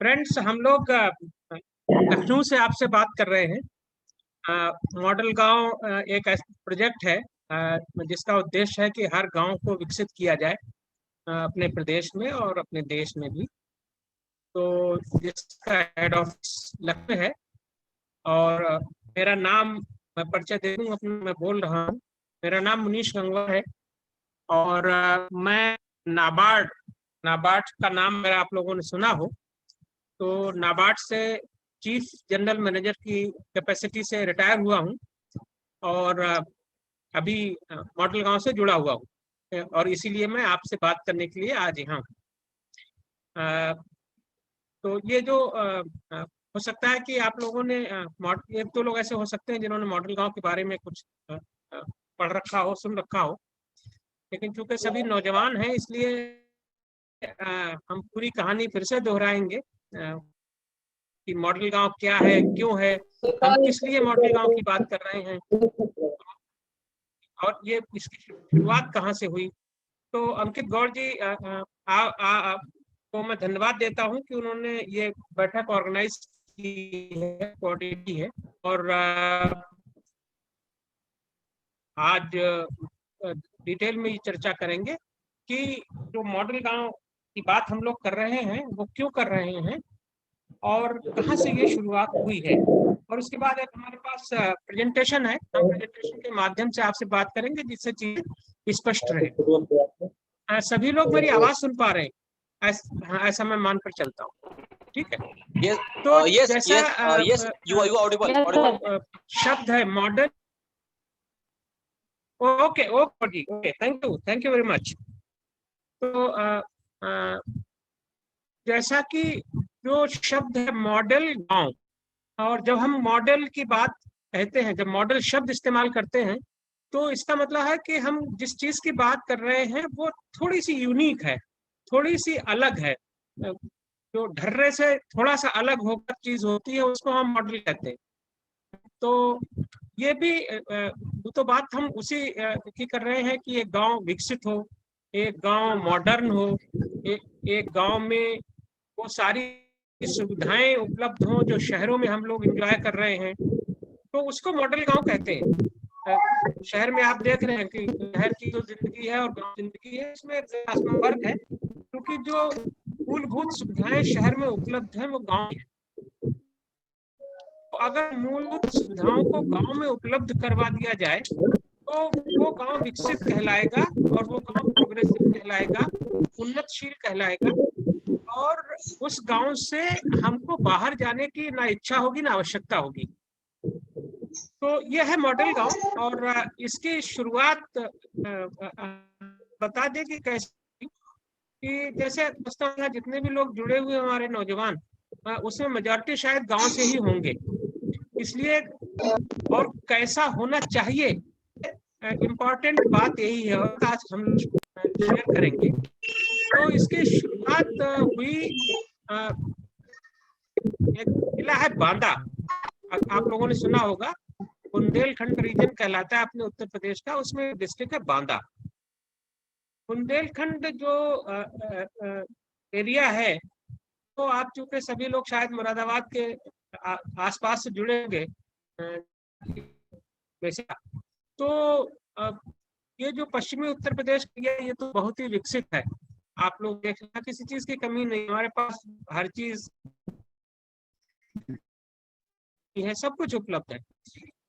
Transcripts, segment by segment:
Friends, हम लोग लखनऊ से आपसे बात कर रहे हैं। मॉडल गांव एक ऐसा प्रोजेक्ट है जिसका उद्देश्य है कि हर गांव को विकसित किया जाए अपने प्रदेश में और अपने देश में भी। तो जिसका हेड ऑफिस लखनऊ है और मेरा नाम, मैं परिचय दे दूँ अपना, मैं बोल रहा हूँ। मेरा नाम मुनीश गंगवा है और मैं नाबार्ड नाबार्ड का नाम मेरा आप लोगों ने सुना हो, तो नाबार्ड से चीफ जनरल मैनेजर की कैपेसिटी से रिटायर हुआ हूँ और अभी मॉडल गांव से जुड़ा हुआ हूँ और इसीलिए मैं आपसे बात करने के लिए आज यहाँ हूँ। तो ये जो हो सकता है कि आप लोगों ने एक दो लोग ऐसे हो सकते हैं जिन्होंने मॉडल गांव के बारे में कुछ पढ़ रखा हो, सुन रखा हो, लेकिन चूंकि सभी नौजवान हैं इसलिए हम पूरी कहानी फिर से दोहराएंगे कि मॉडल गांव क्या है, क्यों है, हम किस लिए मॉडल गांव की बात कर रहे हैं और ये इसकी शुरुआत कहाँ से हुई। तो अंकित गौड़ जी को मैं धन्यवाद देता हूं कि उन्होंने ये बैठक ऑर्गेनाइज की है, कोऑर्डिनेट की है और आज डिटेल में ये चर्चा करेंगे कि जो मॉडल गांव की बात हम लोग कर रहे हैं वो क्यों कर रहे हैं और कहाँ से ये शुरुआत हुई है। और उसके बाद एक हमारे पास प्रेजेंटेशन है, हम प्रेजेंटेशन के माध्यम से आपसे बात करेंगे जिससे चीजें स्पष्ट रहे। सभी लोग मेरी आवाज सुन पा रहे हैं? ऐसा मैं मान कर चलता हूँ, ठीक है। तो जैसा शब्द है मॉडल, ओके ओके जी, okay, thank you very much. तो जैसा कि जो शब्द है मॉडल गांव, और जब हम मॉडल की बात कहते हैं, जब मॉडल शब्द इस्तेमाल करते हैं तो इसका मतलब है कि हम जिस चीज की बात कर रहे हैं वो थोड़ी सी यूनिक है, थोड़ी सी अलग है, जो ढर्रे से थोड़ा सा अलग होकर चीज होती है उसको हम मॉडल कहते हैं। तो ये भी तो बात हम उसी की कर रहे हैं कि एक गांव विकसित हो, एक गांव मॉडर्न हो, एक गांव में वो सारी सुविधाएं उपलब्ध हों जो शहरों में हम लोग एंजॉय कर रहे हैं, तो उसको मॉडल गांव कहते हैं। शहर में आप देख रहे हैं कि शहर की जो जिंदगी है और गांव जिंदगी है इसमें आसमान फर्क है, क्योंकि जो मूलभूत सुविधाएं शहर में उपलब्ध हैं वो गांव में है। तो अगर मूलभूत सुविधाओं को गांव में उपलब्ध करवा दिया जाए तो वो गांव विकसित कहलाएगा और वो गांव प्रोग्रेसिव कहलाएगा, उन्नतशील कहलाएगा और उस गांव से हमको बाहर जाने की ना इच्छा होगी ना आवश्यकता होगी। तो ये है मॉडल गांव और इसकी शुरुआत बता दें कि कैसे, कि जैसे जितने भी लोग जुड़े हुए हमारे नौजवान, उसमें मेजॉरिटी शायद गांव से ही होंगे, इसलिए और कैसा होना चाहिए, इम्पोर्टेंट बात यही है और आज हम शेयर करेंगे। तो इसकी शुरुआत हुई, एक जिला है बांदा, आप लोगों ने सुना होगा, बुंदेलखंड रीजन कहलाता है अपने उत्तर प्रदेश का, उसमें डिस्ट्रिक्ट है बांदा। बुंदेलखंड जो एरिया है, तो आप चूंकि सभी लोग शायद मुरादाबाद के आसपास से जुड़े होंगे वैसे, तो ये जो पश्चिमी उत्तर प्रदेश ये तो बहुत ही विकसित है। आप लोग देखना, किसी चीज की कमी नहीं, हमारे पास हर चीज है, सब कुछ उपलब्ध है।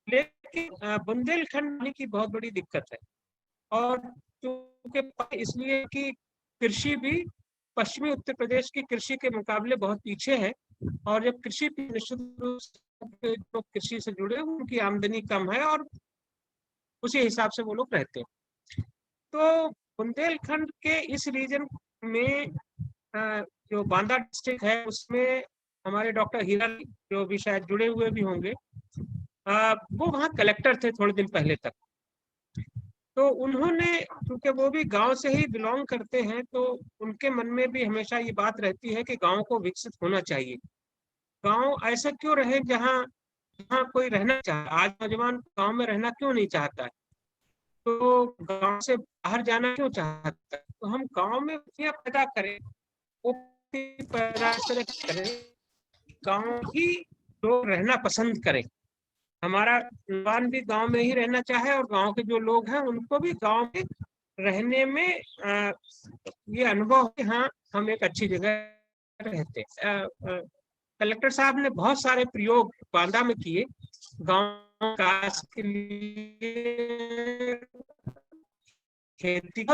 लेकिन बुंदेलखंड की बहुत बड़ी दिक्कत है और क्योंकि इसलिए कि कृषि भी पश्चिमी उत्तर प्रदेश की कृषि के मुकाबले बहुत पीछे है और जब कृषि निश्चित रूप से जो कृषि से जुड़े उनकी आमदनी कम है और उसी हिसाब से वो लोग रहते हैं। तो बुंदेलखंड के इस रीजन में जो बांदा डिस्ट्रिक्ट है उसमें हमारे डॉक्टर हीरा जो भी शायद जुड़े हुए भी होंगे, वो वहाँ कलेक्टर थे थोड़े दिन पहले तक। तो उन्होंने, क्योंकि वो भी गांव से ही बिलोंग करते हैं, तो उनके मन में भी हमेशा ये बात रहती है कि गांव को विकसित होना चाहिए। गांव ऐसा क्यों रहे जहाँ जहाँ कोई रहना चाहे, आज नौजवान गांव में रहना क्यों नहीं चाहता है, तो गांव से बाहर जाना क्यों चाहता है? तो हम गांव में क्या पैदा करें, वो पैदा करें, गांव ही लोग रहना पसंद करें। हमारा युवान भी गांव में ही रहना चाहे और गांव के जो लोग हैं उनको भी गांव में रहने में ये अनुभव कि हाँ हम एक अच्छी जगह रहते हैं। कलेक्टर साहब ने बहुत सारे प्रयोग बांदा में किए गांव विकास के लिए, खेती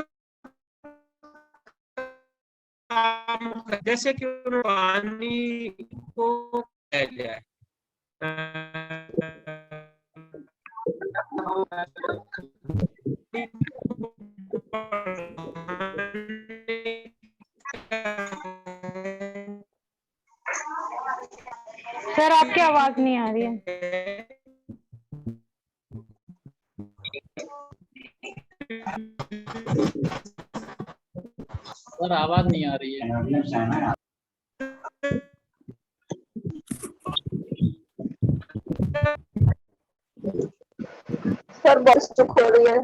जैसे कि पानी को जाए, सर आपकी आवाज नहीं आ रही है। सर आवाज नहीं आ रही है। सर बस चुप हो रही है।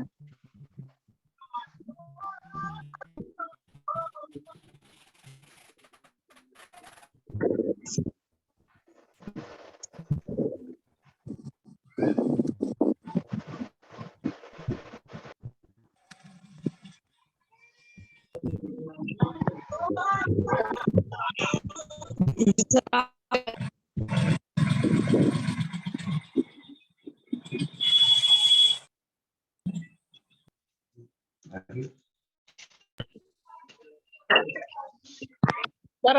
सर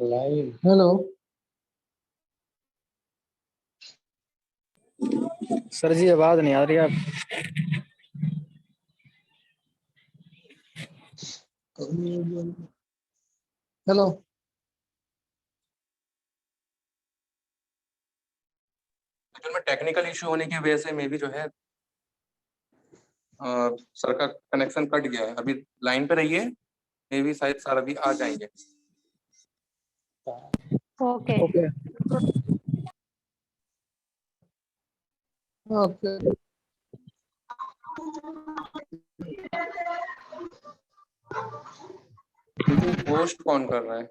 लाइव हेलो सर जी, आवाज नहीं आ रही आप। हेलो में टेक्निकल इशू होने की वजह से मे भी जो है सर का कनेक्शन कट गया है। अभी लाइन पे रहिए, मे भी शायद सर अभी आ जाएंगे। ओके ओके ओके होस्ट कौन कर रहा है?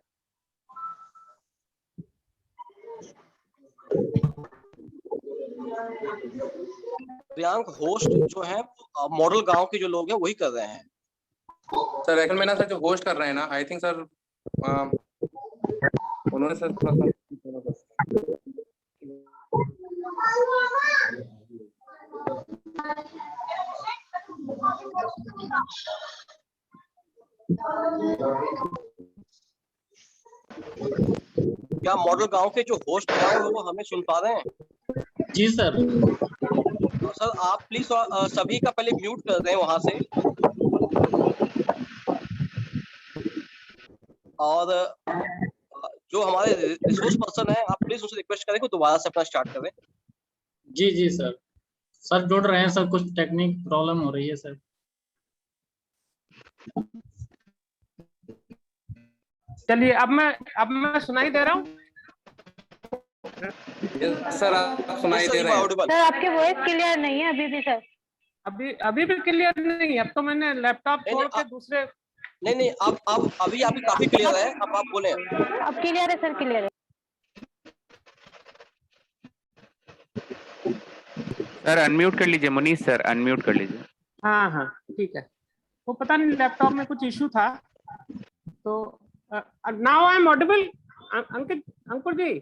प्रियांक होस्ट जो है मॉडल गांव के जो लोग हैं वही कर रहे हैं। सर एक्चुअल में ना सर जो होस्ट कर रहे हैं ना, आई थिंक सर उन्होंने सर क्या मॉडल गांव के जो होस्ट हैं वो हमें सुन पा रहे हैं? जी सर। तो सर आप प्लीज सभी का पहले म्यूट कर दें वहां से, और जो हमारे रिसोर्स पर्सन है आप प्लीज उनसे रिक्वेस्ट करें कि दोबारा से अपना स्टार्ट करें। जी जी सर। सर जुड़ रहे हैं सर, कुछ टेक्निक प्रॉब्लम हो रही है सर। चलिए अब मैं सुनाई दे रहा हूँ। सर आप सुनाई दे रहे हैं। सर आपकी वॉइस क्लियर नहीं है अभी भी सर। अभी भी क्लियर नहीं। अब तो मैंने लैपटॉप छोड़ के दूसरे नहीं अब अभी आपकी काफी क्लियर है। अब आप बोले। अब क्लियर है सर, क्लियर है। सर अनम्यूट कर लीजिए, मुनीष सर अनम्यूट कर लीजिए। हाँ हाँ ठीक है। वो पता नहीं लैपटॉप में कुछ इशू था। तो now I am audible Ankit, Ankur ji?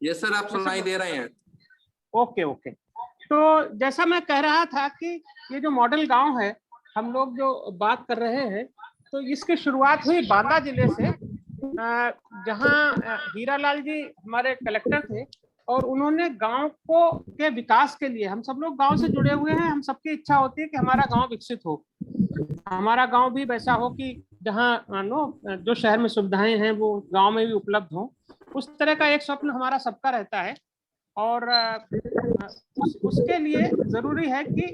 Yes sir, आप सुनाई दे रहे हैं। Okay okay. तो जैसा मैं कह रहा था कि ये जो मॉडल गांव है हम लोग जो बात कर रहे हैं, तो इसकी शुरुआत हुई बांदा जिले से, जहां हीरालाल जी हमारे कलेक्टर थे और उन्होंने गांव को के विकास के लिए, हम सब लोग गांव से जुड़े हुए हैं, हम सबकी इच्छा होती है कि हमारा गांव विकसित हो, हमारा गांव भी वैसा हो कि जहां जो शहर में सुविधाएं हैं वो गांव में भी उपलब्ध हो। उस तरह का एक स्वप्न हमारा सबका रहता है और उसके लिए जरूरी है कि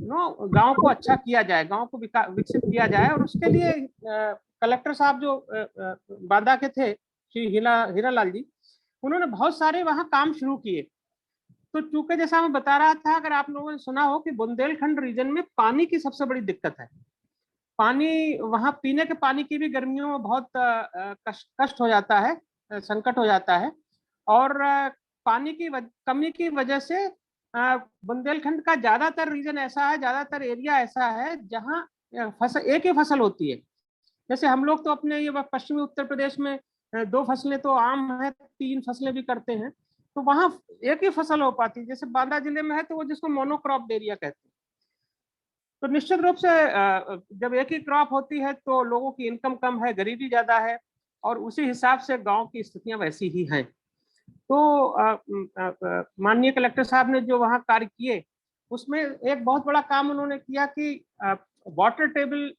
गांव को अच्छा किया जाए, गांव को विकसित किया जाए। और उसके लिए कलेक्टर साहब जो बांदा के थे, श्री हीरालाल जी, उन्होंने बहुत सारे वहाँ काम शुरू किए। तो चूंकि जैसा मैं बता रहा था, अगर आप लोगों ने सुना हो कि बुंदेलखंड रीजन में पानी की सबसे बड़ी दिक्कत है। पानी वहाँ पीने के पानी की भी गर्मियों में बहुत कष्ट हो जाता है, संकट हो जाता है। और पानी की कमी की वजह से बुंदेलखंड का ज्यादातर रीजन ऐसा है, ज्यादातर एरिया ऐसा है जहाँ फसल एक ही फसल होती है। जैसे हम लोग तो अपने ये पश्चिमी उत्तर प्रदेश में 2 फसलें तो आम है, 3 फसलें भी करते हैं, तो वहाँ एक ही फसल हो पाती है। जैसे बांदा जिले में है तो वो जिसको मोनोक्रॉप एरिया कहते हैं। तो निश्चित रूप से जब एक ही क्रॉप होती है तो लोगों की इनकम कम है, गरीबी ज्यादा है, और उसी हिसाब से गांव की स्थितियां वैसी ही हैं। तो माननीय कलेक्टर साहब ने जो वहाँ कार्य किए, उसमें एक बहुत बड़ा काम उन्होंने किया कि वाटर टेबल,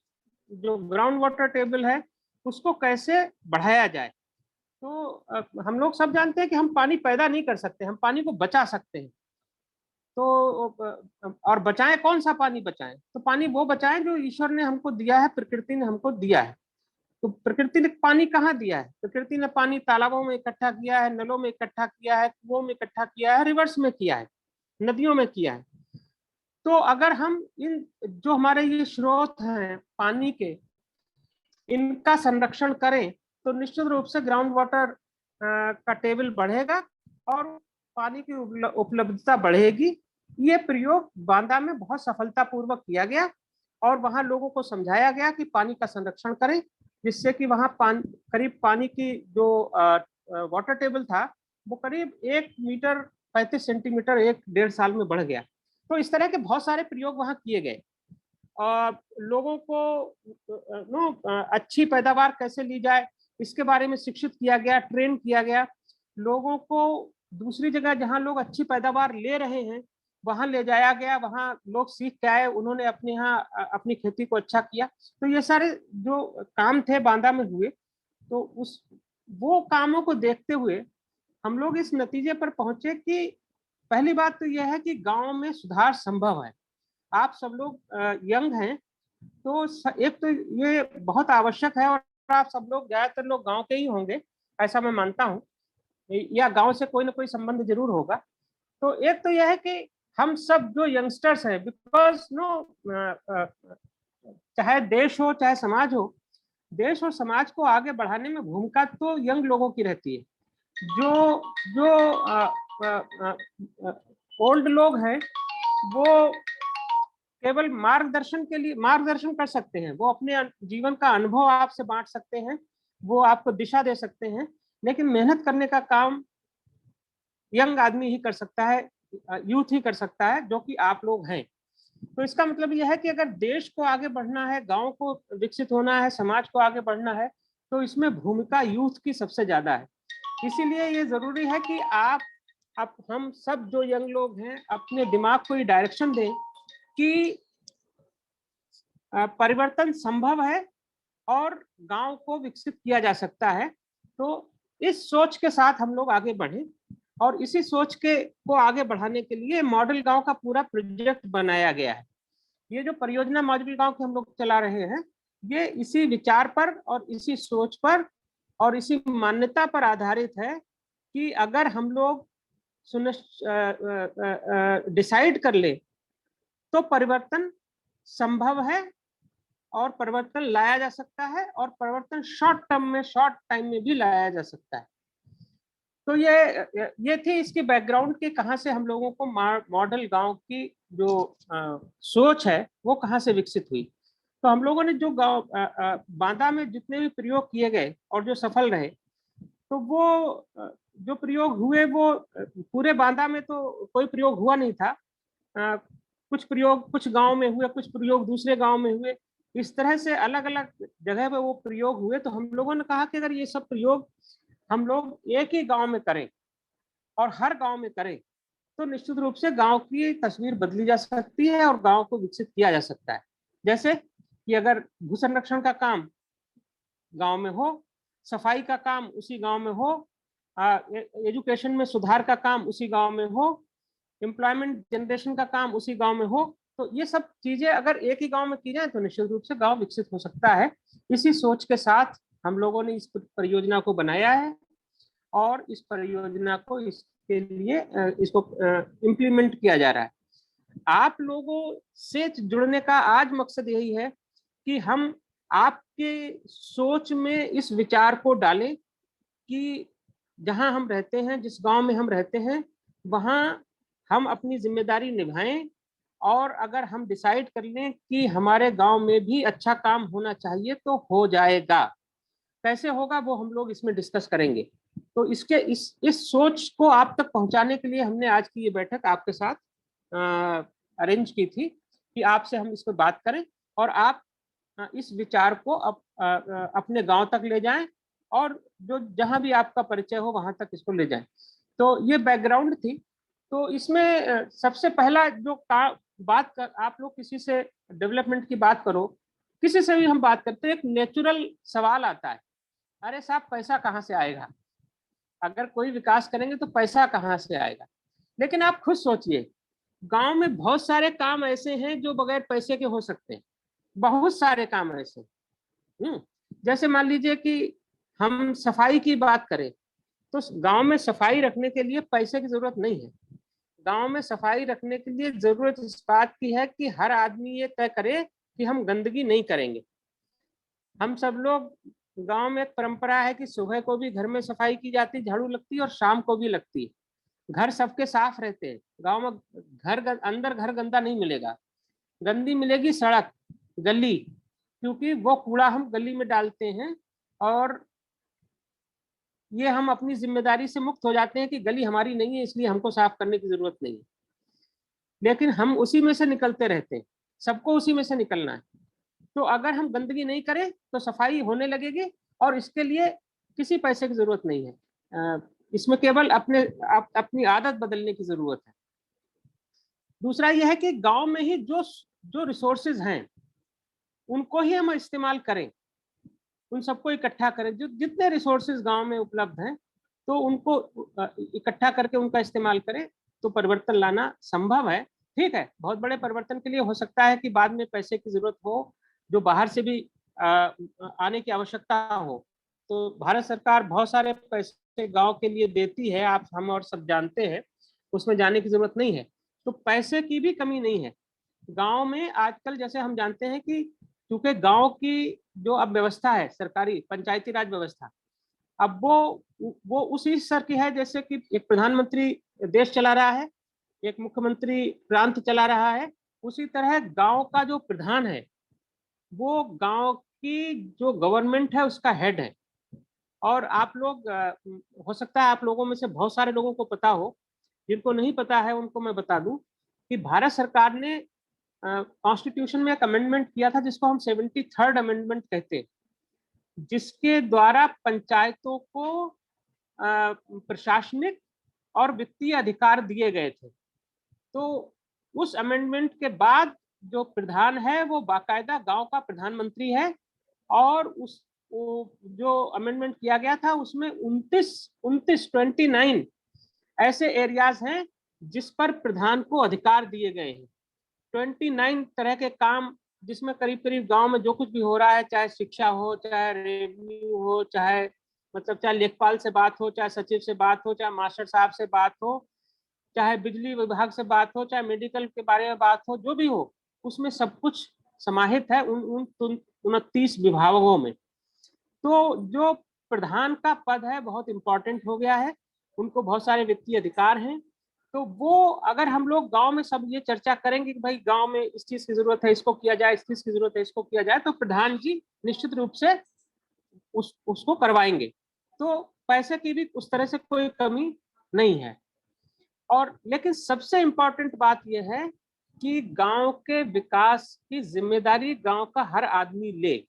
जो ग्राउंड वाटर टेबल है, उसको कैसे बढ़ाया जाए। तो हम लोग सब जानते हैं कि हम पानी पैदा नहीं कर सकते, हम पानी को बचा सकते हैं। तो और बचाएं, कौन सा पानी बचाएं? तो पानी वो बचाएं जो ईश्वर ने हमको दिया है, प्रकृति ने हमको दिया है। तो प्रकृति ने पानी कहाँ दिया है? प्रकृति ने पानी तालाबों में इकट्ठा किया है, नलों में इकट्ठा किया है, कुओं में इकट्ठा किया है, रिवर्स में किया है, नदियों में किया है। तो अगर हम इन जो हमारे ये स्रोत हैं पानी के, इनका संरक्षण करें तो निश्चित रूप से ग्राउंड वाटर का टेबल बढ़ेगा और पानी की उपलब्धता बढ़ेगी। ये प्रयोग बांदा में बहुत सफलतापूर्वक किया गया और वहाँ लोगों को समझाया गया कि पानी का संरक्षण करें, जिससे कि वहाँ करीब पानी की जो वाटर टेबल था वो करीब 1 मीटर 35 सेंटीमीटर 1-1.5 साल में बढ़ गया। तो इस तरह के बहुत सारे प्रयोग वहाँ किए गए और लोगों को अच्छी पैदावार कैसे ली जाए इसके बारे में शिक्षित किया गया, ट्रेन किया गया। लोगों को दूसरी जगह जहाँ लोग अच्छी पैदावार ले रहे हैं वहाँ ले जाया गया, वहाँ लोग सीख के आए, उन्होंने अपने यहाँ अपनी खेती को अच्छा किया। तो ये सारे जो काम थे बांदा में हुए, तो वो कामों को देखते हुए हम लोग इस नतीजे पर पहुंचे कि पहली बात तो यह है कि गांव में सुधार संभव है। आप सब लोग यंग हैं, तो एक तो ये बहुत आवश्यक है, और आप सब लोग ज्यादातर लोग गांव के ही होंगे ऐसा मैं मानता हूँ, या गांव से कोई ना कोई संबंध जरूर होगा। तो एक तो यह है कि हम सब जो यंगस्टर्स हैं, बिकॉज चाहे देश हो चाहे समाज हो, देश और समाज को आगे बढ़ाने में भूमिका तो यंग लोगों की रहती है। जो ओल्ड लोग हैं वो केवल मार्गदर्शन कर सकते हैं, वो अपने जीवन का अनुभव आपसे बांट सकते हैं, वो आपको दिशा दे सकते हैं, लेकिन मेहनत करने का काम यंग आदमी ही कर सकता है, यूथ ही कर सकता है, जो कि आप लोग हैं। तो इसका मतलब यह है कि अगर देश को आगे बढ़ना है, गांव को विकसित होना है, समाज को आगे बढ़ना है, तो इसमें भूमिका यूथ की सबसे ज्यादा है। इसीलिए ये जरूरी है कि हम सब जो यंग लोग हैं अपने दिमाग को ये डायरेक्शन दें कि परिवर्तन संभव है और गांव को विकसित किया जा सकता है। तो इस सोच के साथ हम लोग आगे बढ़ें, और इसी सोच को आगे बढ़ाने के लिए मॉडल गांव का पूरा प्रोजेक्ट बनाया गया है। ये जो परियोजना मॉडल गांव की हम लोग चला रहे हैं, ये इसी विचार पर और इसी सोच पर और इसी मान्यता पर आधारित है कि अगर हम लोग डिसाइड कर ले तो परिवर्तन संभव है और परिवर्तन लाया जा सकता है, और परिवर्तन शॉर्ट टाइम में भी लाया जा सकता है। तो ये थी इसकी बैकग्राउंड की, कहाँ से हम लोगों को मॉडल गांव की जो सोच है वो कहाँ से विकसित हुई। तो हम लोगों ने जो गांव बांदा में जितने भी प्रयोग किए गए और जो सफल रहे, तो वो जो प्रयोग हुए वो पूरे बांदा में तो कोई प्रयोग हुआ नहीं था। कुछ प्रयोग कुछ गांव में हुए, कुछ प्रयोग दूसरे गांव में हुए, इस तरह से अलग अलग जगह पे वो प्रयोग हुए। तो हम लोगों ने कहा कि अगर ये सब प्रयोग हम लोग एक ही गांव में करें और हर गांव में करें तो निश्चित रूप से गांव की तस्वीर बदली जा सकती है और गांव को विकसित किया जा सकता है। जैसे कि अगर भू संरक्षण का काम गांव में हो, सफाई का काम उसी गांव में हो, एजुकेशन में सुधार का काम उसी गांव में हो, एम्प्लॉयमेंट जनरेशन का काम उसी गांव में हो, तो ये सब चीजें अगर एक ही गांव में की जाए तो निश्चित रूप से गांव विकसित हो सकता है। इसी सोच के साथ हम लोगों ने इस परियोजना को बनाया है और इस परियोजना को इसके लिए इसको इम्प्लीमेंट किया जा रहा है। आप लोगों से जुड़ने का आज मकसद यही है कि हम आपके सोच में इस विचार को डालें कि जहां हम रहते हैं, जिस गांव में हम रहते हैं, वहां हम अपनी जिम्मेदारी निभाएं, और अगर हम डिसाइड कर लें कि हमारे गांव में भी अच्छा काम होना चाहिए तो हो जाएगा। कैसे होगा वो हम लोग इसमें डिस्कस करेंगे। तो इसके इस सोच को आप तक पहुंचाने के लिए हमने आज की ये बैठक आपके साथ अरेंज की थी कि आपसे हम इस पर बात करें और आप इस विचार को अपने गांव तक ले जाएं और जो जहां भी आपका परिचय हो वहां तक इसको ले जाएं। तो ये बैकग्राउंड थी। तो इसमें सबसे पहला जो आप लोग किसी से डेवलपमेंट की बात करो, किसी से भी हम बात करते हैं, एक नेचुरल सवाल आता है, अरे साहब पैसा कहाँ से आएगा? अगर कोई विकास करेंगे तो पैसा कहाँ से आएगा? लेकिन आप खुद सोचिए, गांव में बहुत सारे काम ऐसे हैं जो बगैर पैसे के हो सकते हैं, बहुत सारे काम ऐसे। जैसे मान लीजिए कि हम सफाई की बात करें तो गांव में सफाई रखने के लिए पैसे की जरूरत नहीं है। गांव में सफाई रखने के लिए जरूरत इस बात की है कि हर आदमी ये तय करे कि हम गंदगी नहीं करेंगे। हम सब लोग, गांव में एक परंपरा है कि सुबह को भी घर में सफाई की जाती, झाड़ू लगती है, और शाम को भी लगती है। घर सबके साफ रहते हैं गांव में। अंदर घर गंदा नहीं मिलेगा, गंदी मिलेगी सड़क, गली, क्योंकि वो कूड़ा हम गली में डालते हैं और ये हम अपनी जिम्मेदारी से मुक्त हो जाते हैं कि गली हमारी नहीं है इसलिए हमको साफ करने की जरूरत नहीं है। लेकिन हम उसी में से निकलते रहते हैं, सबको उसी में से निकलना है। तो अगर हम गंदगी नहीं करें तो सफाई होने लगेगी और इसके लिए किसी पैसे की जरूरत नहीं है। इसमें केवल अपनी आदत बदलने की जरूरत है। दूसरा यह है कि गांव में ही जो रिसोर्सेज हैं उनको ही हम इस्तेमाल करें, उन सबको इकट्ठा करें। जो जितने रिसोर्सेज गांव में उपलब्ध हैं तो उनको इकट्ठा करके उनका इस्तेमाल करें तो परिवर्तन लाना संभव है। ठीक है, बहुत बड़े परिवर्तन के लिए हो सकता है कि बाद में पैसे की जरूरत हो, जो बाहर से भी आने की आवश्यकता हो। तो भारत सरकार बहुत सारे पैसे गांव के लिए देती है, आप हम और सब जानते हैं, उसमें जाने की जरूरत नहीं है। तो पैसे की भी कमी नहीं है गांव में आजकल। जैसे हम जानते हैं कि क्योंकि गांव की जो अब व्यवस्था है, सरकारी पंचायती राज व्यवस्था, अब वो उसी स्तर की है जैसे कि एक प्रधानमंत्री देश चला रहा है, एक मुख्यमंत्री प्रांत चला रहा है। उसी तरह गांव का जो प्रधान है वो गांव की जो गवर्नमेंट है उसका हेड है। और आप लोग, हो सकता है आप लोगों में से बहुत सारे लोगों को पता हो, जिनको नहीं पता है उनको मैं बता दूं कि भारत सरकार ने कॉन्स्टिट्यूशन में एक अमेंडमेंट किया था जिसको हम 73rd अमेंडमेंट कहते हैं, जिसके द्वारा पंचायतों को प्रशासनिक और वित्तीय अधिकार दिए गए थे। तो उस अमेंडमेंट के बाद जो प्रधान है वो बाकायदा गांव का प्रधानमंत्री है। और जो अमेंडमेंट किया गया था उसमें 29 ऐसे एरियाज हैं जिस पर प्रधान को अधिकार दिए गए हैं। 29 तरह के काम जिसमें करीब करीब गांव में जो कुछ भी हो रहा है, चाहे शिक्षा हो, चाहे रेवेन्यू हो, चाहे लेखपाल से बात हो, चाहे सचिव से बात हो, चाहे मास्टर साहब से बात हो, चाहे बिजली विभाग से बात हो, चाहे मेडिकल के बारे में बात हो, जो भी हो, उसमें सब कुछ समाहित है उन 29 विभागों में। तो जो प्रधान का पद है बहुत इंपॉर्टेंट हो गया है, उनको बहुत सारे वित्तीय अधिकार हैं। तो वो अगर हम लोग गांव में सब ये चर्चा करेंगे कि भाई गांव में इस चीज की जरूरत है, इसको किया जाए, इस चीज की जरूरत है, इसको किया जाए, तो प्रधान जी निश्चित रूप से उसको करवाएंगे। तो पैसे की भी उस तरह से कोई कमी नहीं है। और लेकिन सबसे इम्पोर्टेंट बात यह है कि गांव के विकास की जिम्मेदारी गांव का हर आदमी ले।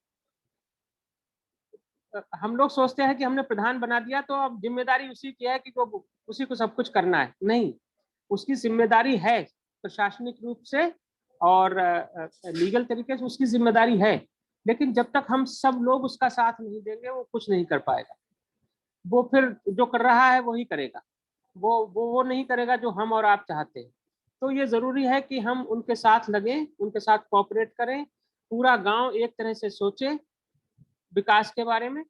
हम लोग सोचते हैं कि हमने प्रधान बना दिया तो अब जिम्मेदारी उसी की है कि उसी को सब कुछ करना है। नहीं, उसकी जिम्मेदारी है प्रशासनिक रूप से और लीगल तरीके से उसकी जिम्मेदारी है। लेकिन जब तक हम सब लोग उसका साथ नहीं देंगे वो कुछ नहीं कर पाएगा। वो फिर जो कर रहा है वही करेगा, वो नहीं करेगा जो हम और आप चाहते हैं। तो ये जरूरी है कि हम उनके साथ लगें, उनके साथ कोऑपरेट करें, पूरा गांव एक तरह से सोचे विकास के बारे में,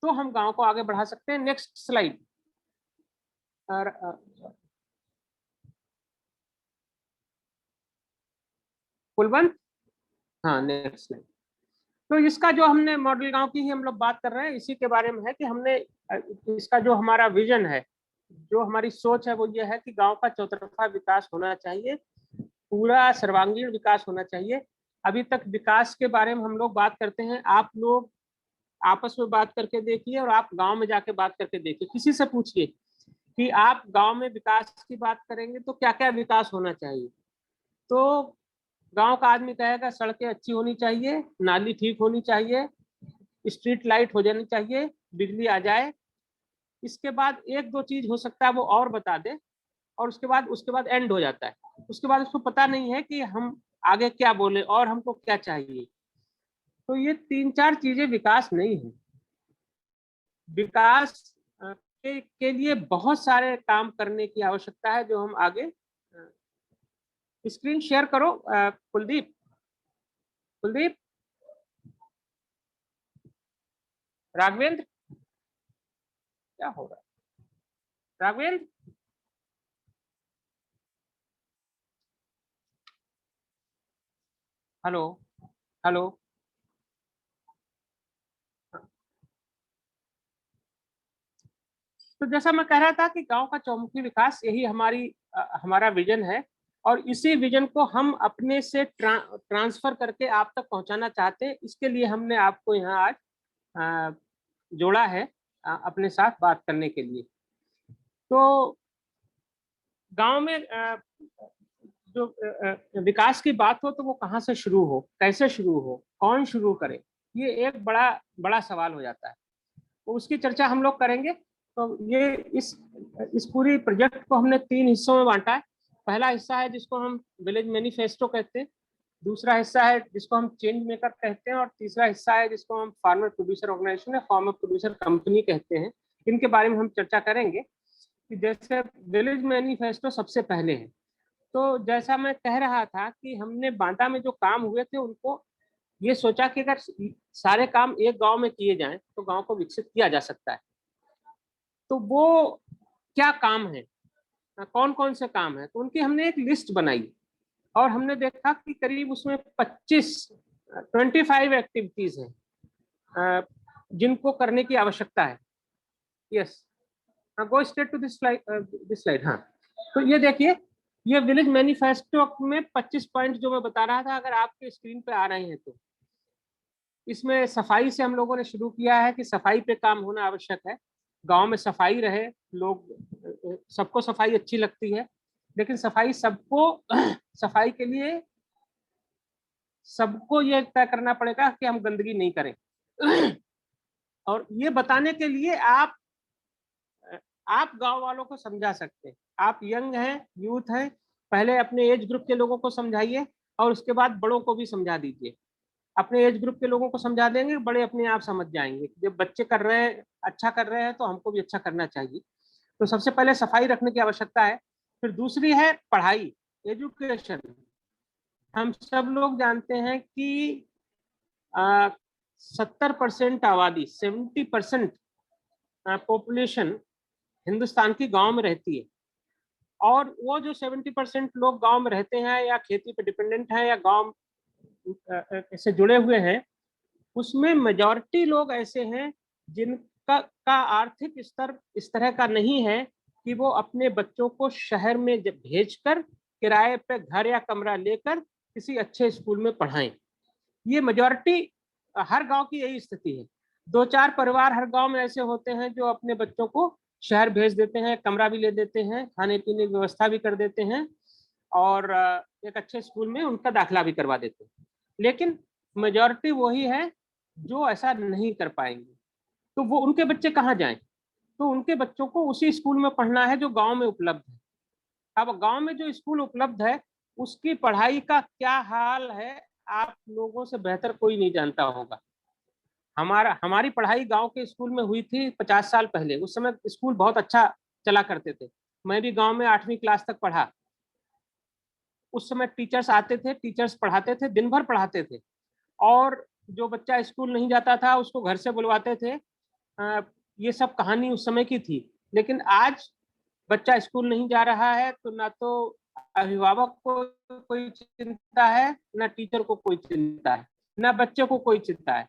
तो हम गांव को आगे बढ़ा सकते हैं। Next slide. कुलवंत, हाँ नेक्स्ट। तो इसका जो हमने मॉडल गांव की ही हम लोग बात कर रहे हैं, इसी के बारे में है कि हमने इसका जो हमारा विजन है, जो हमारी सोच है वो ये है कि गांव का चौतरफा विकास होना चाहिए, पूरा सर्वांगीण विकास होना चाहिए। अभी तक विकास के बारे में हम लोग बात करते हैं, आप लोग आपस में बात करके देखिए और आप गांव में जाके बात करके देखिए, किसी से पूछिए कि आप गांव में विकास की बात करेंगे तो क्या क्या विकास होना चाहिए। तो गांव का आदमी कहेगा सड़कें अच्छी होनी चाहिए, नाली ठीक होनी चाहिए, स्ट्रीट लाइट हो जानी चाहिए, बिजली आ जाए। इसके बाद एक दो चीज हो सकता है वो और बता दे, और उसके बाद एंड हो जाता है। उसके बाद उसको पता नहीं है कि हम आगे क्या बोले और हमको क्या चाहिए। तो ये 3-4 चीजें विकास नहीं है। विकास के लिए बहुत सारे काम करने की आवश्यकता है, जो हम आगे। स्क्रीन शेयर करो कुलदीप। कुलदीप, राघवेंद्र, क्या हो रहा है राघवेंद्र? Hello hello. तो जैसा मैं कह रहा था कि गांव का चौमुखी विकास, यही हमारा विजन है, और इसी विजन को हम अपने से ट्रांसफर करके आप तक पहुंचाना चाहते हैं। इसके लिए हमने आपको यहाँ आज जोड़ा है अपने साथ बात करने के लिए। तो गांव में जो विकास की बात हो तो वो कहाँ से शुरू हो, कैसे शुरू हो, कौन शुरू करे, ये एक बड़ा बड़ा सवाल हो जाता है। तो उसकी चर्चा हम लोग करेंगे। तो ये इस पूरी प्रोजेक्ट को हमने 3 हिस्सों में बांटा है। पहला हिस्सा है जिसको हम विलेज मैनिफेस्टो कहते हैं, दूसरा हिस्सा है जिसको हम चेंज मेकर कहते हैं, और तीसरा हिस्सा है जिसको हम फार्मर प्रोड्यूसर ऑर्गेनाइजेशन या फार्मर प्रोड्यूसर कंपनी कहते हैं। इनके बारे में हम चर्चा करेंगे कि जैसे विलेज मैनिफेस्टो सबसे पहले है। तो जैसा मैं कह रहा था कि हमने बांदा में जो काम हुए थे उनको ये सोचा कि अगर सारे काम एक गांव में किए जाएं तो गांव को विकसित किया जा सकता है। तो वो क्या काम है, कौन कौन से काम है, तो उनकी हमने एक लिस्ट बनाई और हमने देखा कि करीब उसमें 25 एक्टिविटीज हैं जिनको करने की आवश्यकता है। Yes, go straight to this slide. हाँ, तो ये देखिए, ये विलेज मैनिफेस्टो में 25 पॉइंट जो मैं बता रहा था, अगर आपके स्क्रीन पे आ रहे हैं तो इसमें सफाई से हम लोगों ने शुरू किया है कि सफाई पे काम होना आवश्यक है। गांव में सफाई रहे, सबको सफाई अच्छी लगती है, लेकिन सफाई सफाई के लिए सबको ये तय करना पड़ेगा कि हम गंदगी नहीं करें। और ये बताने के लिए आप गांव वालों को समझा सकते हैं। आप यंग हैं, यूथ हैं, पहले अपने एज ग्रुप के लोगों को समझाइए और उसके बाद बड़ों को भी समझा दीजिए। अपने एज ग्रुप के लोगों को समझा देंगे, बड़े अपने आप समझ जाएंगे। जब बच्चे कर रहे हैं, अच्छा कर रहे हैं, तो हमको भी अच्छा करना चाहिए। तो सबसे पहले सफाई रखने की आवश्यकता है। फिर दूसरी है पढ़ाई, एजुकेशन। हम सब लोग जानते हैं कि 70% आबादी, 70% पॉपुलेशन हिंदुस्तान की गांव में रहती है, और वो जो 70% लोग गांव में रहते हैं या खेती पे डिपेंडेंट हैं या गांव से जुड़े हुए हैं, उसमें मेजॉरिटी लोग ऐसे हैं जिनका आर्थिक स्तर इस तरह का नहीं है कि वो अपने बच्चों को शहर में भेजकर किराए पे घर या कमरा लेकर किसी अच्छे स्कूल में पढ़ाएं। ये मेजॉरिटी, हर गांव की यही स्थिति है। 2-4 परिवार हर गांव में ऐसे होते हैं जो अपने बच्चों को शहर भेज देते हैं, कमरा भी ले देते हैं, खाने पीने की व्यवस्था भी कर देते हैं, और एक अच्छे स्कूल में उनका दाखिला भी करवा देते हैं। लेकिन मेजॉरिटी वही है जो ऐसा नहीं कर पाएंगे। तो वो उनके बच्चे कहाँ जाएं? तो उनके बच्चों को उसी स्कूल में पढ़ना है जो गांव में उपलब्ध है। अब गांव में जो स्कूल उपलब्ध है उसकी पढ़ाई का क्या हाल है, आप लोगों से बेहतर कोई नहीं जानता होगा। हमारी पढ़ाई गांव के स्कूल में हुई थी 50 साल पहले। उस समय स्कूल बहुत अच्छा चला करते थे। मैं भी गांव में 8वीं क्लास तक पढ़ा। उस समय टीचर्स आते थे, टीचर्स पढ़ाते थे, दिन भर पढ़ाते थे, और जो बच्चा स्कूल नहीं जाता था उसको घर से बुलवाते थे। ये सब कहानी उस समय की थी। लेकिन आज बच्चा स्कूल नहीं जा रहा है तो ना तो अभिभावक को कोई चिंता है, ना टीचर को कोई चिंता है, ना बच्चे को कोई चिंता है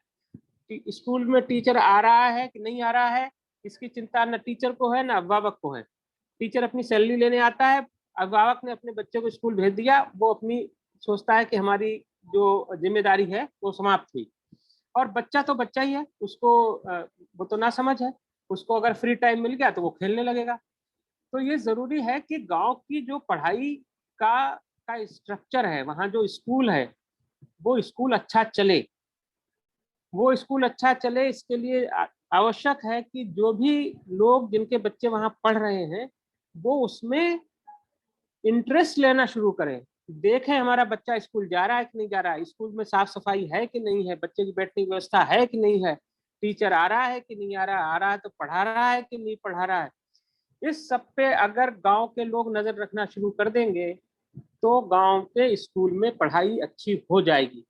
कि स्कूल में टीचर आ रहा है कि नहीं आ रहा है, इसकी चिंता ना टीचर को है ना अभिभावक को है। टीचर अपनी सैलरी लेने आता है, अभिभावक ने अपने बच्चे को स्कूल भेज दिया, वो अपनी सोचता है कि हमारी जो जिम्मेदारी है वो समाप्त हुई। और बच्चा तो बच्चा ही है, उसको वो तो ना समझ है, उसको अगर फ्री टाइम मिल गया तो वो खेलने लगेगा। तो ये जरूरी है कि गांव की जो पढ़ाई का स्ट्रक्चर है, वहाँ जो स्कूल है वो स्कूल अच्छा चले, वो स्कूल अच्छा चले। इसके लिए आवश्यक है कि जो भी लोग जिनके बच्चे वहाँ पढ़ रहे हैं वो उसमें इंटरेस्ट लेना शुरू करें, देखें हमारा बच्चा स्कूल जा रहा है कि नहीं जा रहा है, स्कूल में साफ सफाई है कि नहीं है, बच्चे की बैठने की व्यवस्था है कि नहीं है, टीचर आ रहा है कि नहीं आ रहा है तो पढ़ा रहा है कि नहीं पढ़ा रहा है। इस सब पे अगर गांव के लोग नजर रखना शुरू कर देंगे तो गांव के स्कूल में पढ़ाई अच्छी हो जाएगी।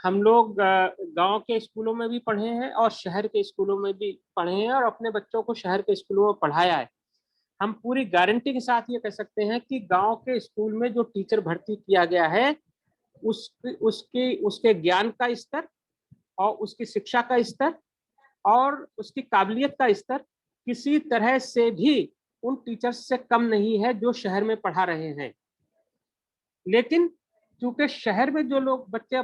हम लोग गांव के स्कूलों में भी पढ़े हैं और शहर के स्कूलों में भी पढ़े हैं और अपने बच्चों को शहर के स्कूलों में पढ़ाया है। हम पूरी गारंटी के साथ ये कह सकते हैं कि गांव के स्कूल में जो टीचर भर्ती किया गया है उसके ज्ञान का स्तर और उसकी शिक्षा का स्तर और उसकी काबिलियत का स्तर किसी तरह से भी उन टीचर्स से कम नहीं है जो शहर में पढ़ा रहे हैं। लेकिन क्योंकि शहर में जो बच्चे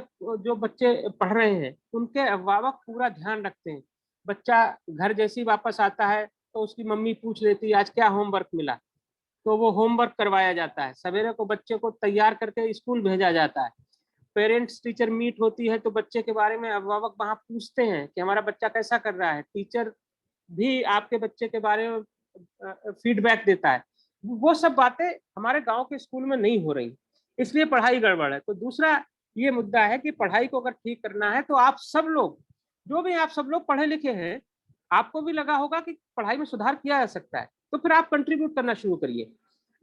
पढ़ रहे हैं उनके अभिभावक पूरा ध्यान रखते हैं, बच्चा घर जैसे ही वापस आता है तो उसकी मम्मी पूछ लेती है आज क्या होमवर्क मिला, तो वो होमवर्क करवाया जाता है, सवेरे को बच्चे को तैयार करके स्कूल भेजा जाता है। पेरेंट्स टीचर मीट होती है तो बच्चे के बारे में अभिभावक वहाँ पूछते हैं कि हमारा बच्चा कैसा कर रहा है, टीचर भी आपके बच्चे के बारे में फीडबैक देता है। वो सब बातें हमारे गांव के स्कूल में नहीं हो रही, इसलिए पढ़ाई गड़बड़ है। तो दूसरा ये मुद्दा है कि पढ़ाई को अगर ठीक करना है तो आप सब लोग, जो भी आप सब लोग पढ़े लिखे हैं, आपको भी लगा होगा कि पढ़ाई में सुधार किया जा सकता है, तो फिर आप कंट्रीब्यूट करना शुरू करिए।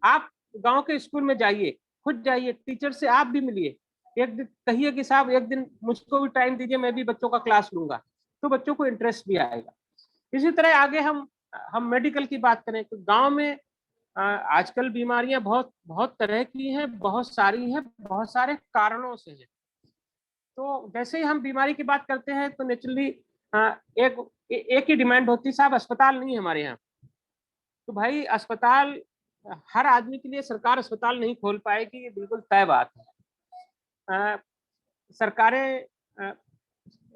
आप गांव के स्कूल में जाइए, खुद जाइए, टीचर से आप भी मिलिए, एक दिन कहिए कि साहब एक दिन मुझको भी टाइम दीजिए, मैं भी बच्चों का क्लास लूंगा, तो बच्चों को इंटरेस्ट भी आएगा। इसी तरह आगे हम मेडिकल की बात करें तो गांव में आजकल बीमारियां बहुत तरह की हैं, बहुत सारी हैं, बहुत सारे कारणों से हैं। तो जैसे ही हम बीमारी की बात करते हैं तो नेचुरली एक ही डिमांड होती है, साहब अस्पताल नहीं है हमारे यहाँ। तो भाई अस्पताल हर आदमी के लिए सरकार अस्पताल नहीं खोल पाएगी, ये बिल्कुल तय बात है। सरकारें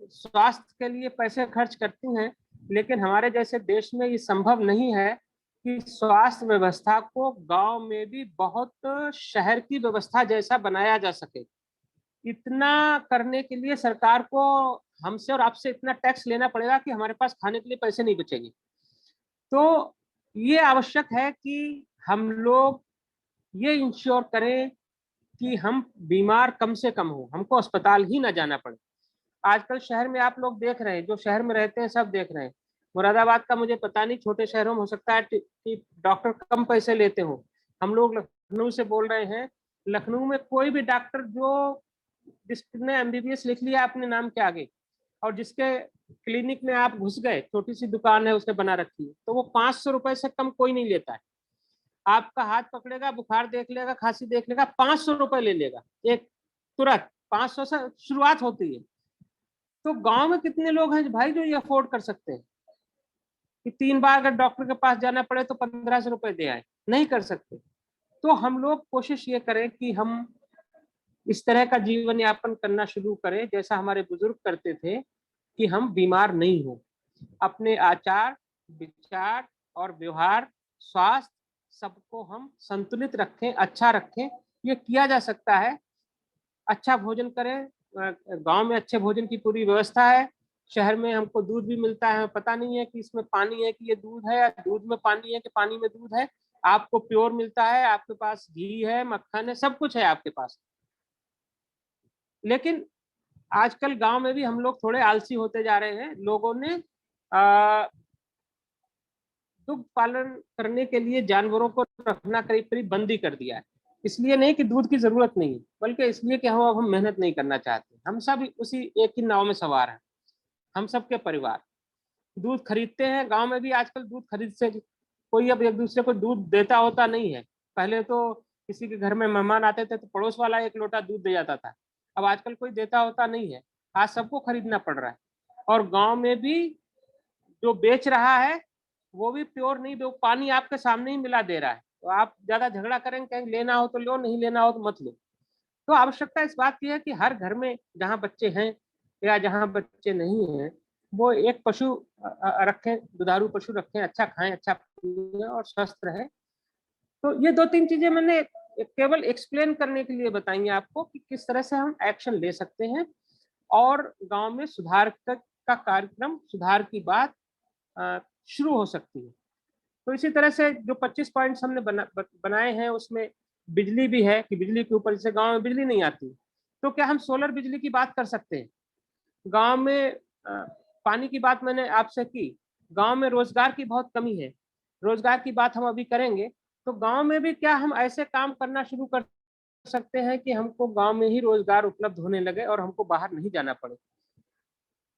स्वास्थ्य के लिए पैसे खर्च करती हैं, लेकिन हमारे जैसे देश में ये संभव नहीं है कि स्वास्थ्य व्यवस्था को गांव में भी बहुत शहर की व्यवस्था जैसा बनाया जा सके। इतना करने के लिए सरकार को हमसे और आपसे इतना टैक्स लेना पड़ेगा कि हमारे पास खाने के लिए पैसे नहीं बचेंगे। तो ये आवश्यक है कि हम लोग ये इंश्योर करें कि हम बीमार कम से कम हो, हमको अस्पताल ही ना जाना पड़े। आजकल शहर में आप लोग देख रहे हैं, जो शहर में रहते हैं सब देख रहे हैं, मुरादाबाद का मुझे पता नहीं, छोटे शहरों में हो सकता है कि डॉक्टर कम पैसे लेते हो। हम लोग लखनऊ से बोल रहे हैं, लखनऊ में कोई भी डॉक्टर जिसने MBBS लिख लिया अपने नाम के आगे और जिसके क्लिनिक में आप घुस गए, छोटी सी दुकान है उसने बना रखी है, तो वो 500 रुपए से कम कोई नहीं लेता है। आपका हाथ पकड़ेगा, बुखार देख लेगा, खांसी देख लेगा, 500 रुपए ले लेगा एक, तुरंत 500 से शुरुआत होती है। तो गांव में कितने लोग हैं भाई जो ये अफोर्ड कर सकते हैं कि 3 बार अगर डॉक्टर के पास जाना पड़े तो 1500 रुपए दे आए? नहीं कर सकते। तो हम लोग कोशिश ये करें कि हम इस तरह का जीवन यापन करना शुरू करें जैसा हमारे बुजुर्ग करते थे, कि हम बीमार नहीं हो, अपने आचार विचार और व्यवहार स्वास्थ्य सबको हम संतुलित रखें, अच्छा रखें। ये किया जा सकता है। अच्छा भोजन करें, गांव में अच्छे भोजन की पूरी व्यवस्था है। शहर में हमको दूध भी मिलता है, पता नहीं है कि इसमें पानी है कि ये दूध है, या दूध में पानी है कि पानी में दूध है। आपको प्योर मिलता है, आपके पास घी है, मक्खन है, सब कुछ है आपके पास। लेकिन आजकल गांव में भी हम लोग थोड़े आलसी होते जा रहे हैं। लोगों ने दुग्ध पालन करने के लिए जानवरों को रखना करीब करीब बंद ही कर दिया है। इसलिए नहीं कि दूध की जरूरत नहीं है, बल्कि इसलिए कि हम मेहनत नहीं करना चाहते। हम सब उसी एक ही नाव में सवार हैं, हम सबके परिवार दूध खरीदते हैं। गांव में भी आजकल दूध कोई अब एक दूसरे को दूध देता होता नहीं है। पहले तो किसी के घर में मेहमान आते थे तो पड़ोस वाला एक लोटा दूध दे जाता था, अब आजकल कोई देता होता नहीं है, आज सबको खरीदना पड़ रहा है। और गांव में भी जो बेच रहा है वो भी प्योर नहीं, वो पानी आपके सामने ही मिला दे रहा है। तो आप ज्यादा झगड़ा करेंगे, कहीं लेना हो तो लो, नहीं लेना हो तो मत लो। तो आवश्यकता इस बात की है कि हर घर में जहाँ बच्चे हैं या जहाँ बच्चे नहीं हैं, वो एक पशु रखें, दुधारू पशु रखें, अच्छा खाएं, अच्छा पिएं और स्वस्थ रहें। तो ये 2-3 चीजें मैंने केवल एक्सप्लेन करने के लिए बताई हैं आपको कि किस तरह से हम एक्शन ले सकते हैं और गांव में सुधार का कार्यक्रम, सुधार की बात शुरू हो सकती है। तो इसी तरह से जो 25 पॉइंट्स हमने बनाए हैं उसमें बिजली भी है कि बिजली के ऊपर, जैसे गांव में बिजली नहीं आती तो क्या हम सोलर बिजली की बात कर सकते हैं। गांव में पानी की बात मैंने आपसे की। गांव में रोजगार की बहुत कमी है, रोजगार की बात हम अभी करेंगे। तो गांव में भी क्या हम ऐसे काम करना शुरू कर सकते हैं कि हमको गांव में ही रोजगार उपलब्ध होने लगे और हमको बाहर नहीं जाना पड़े।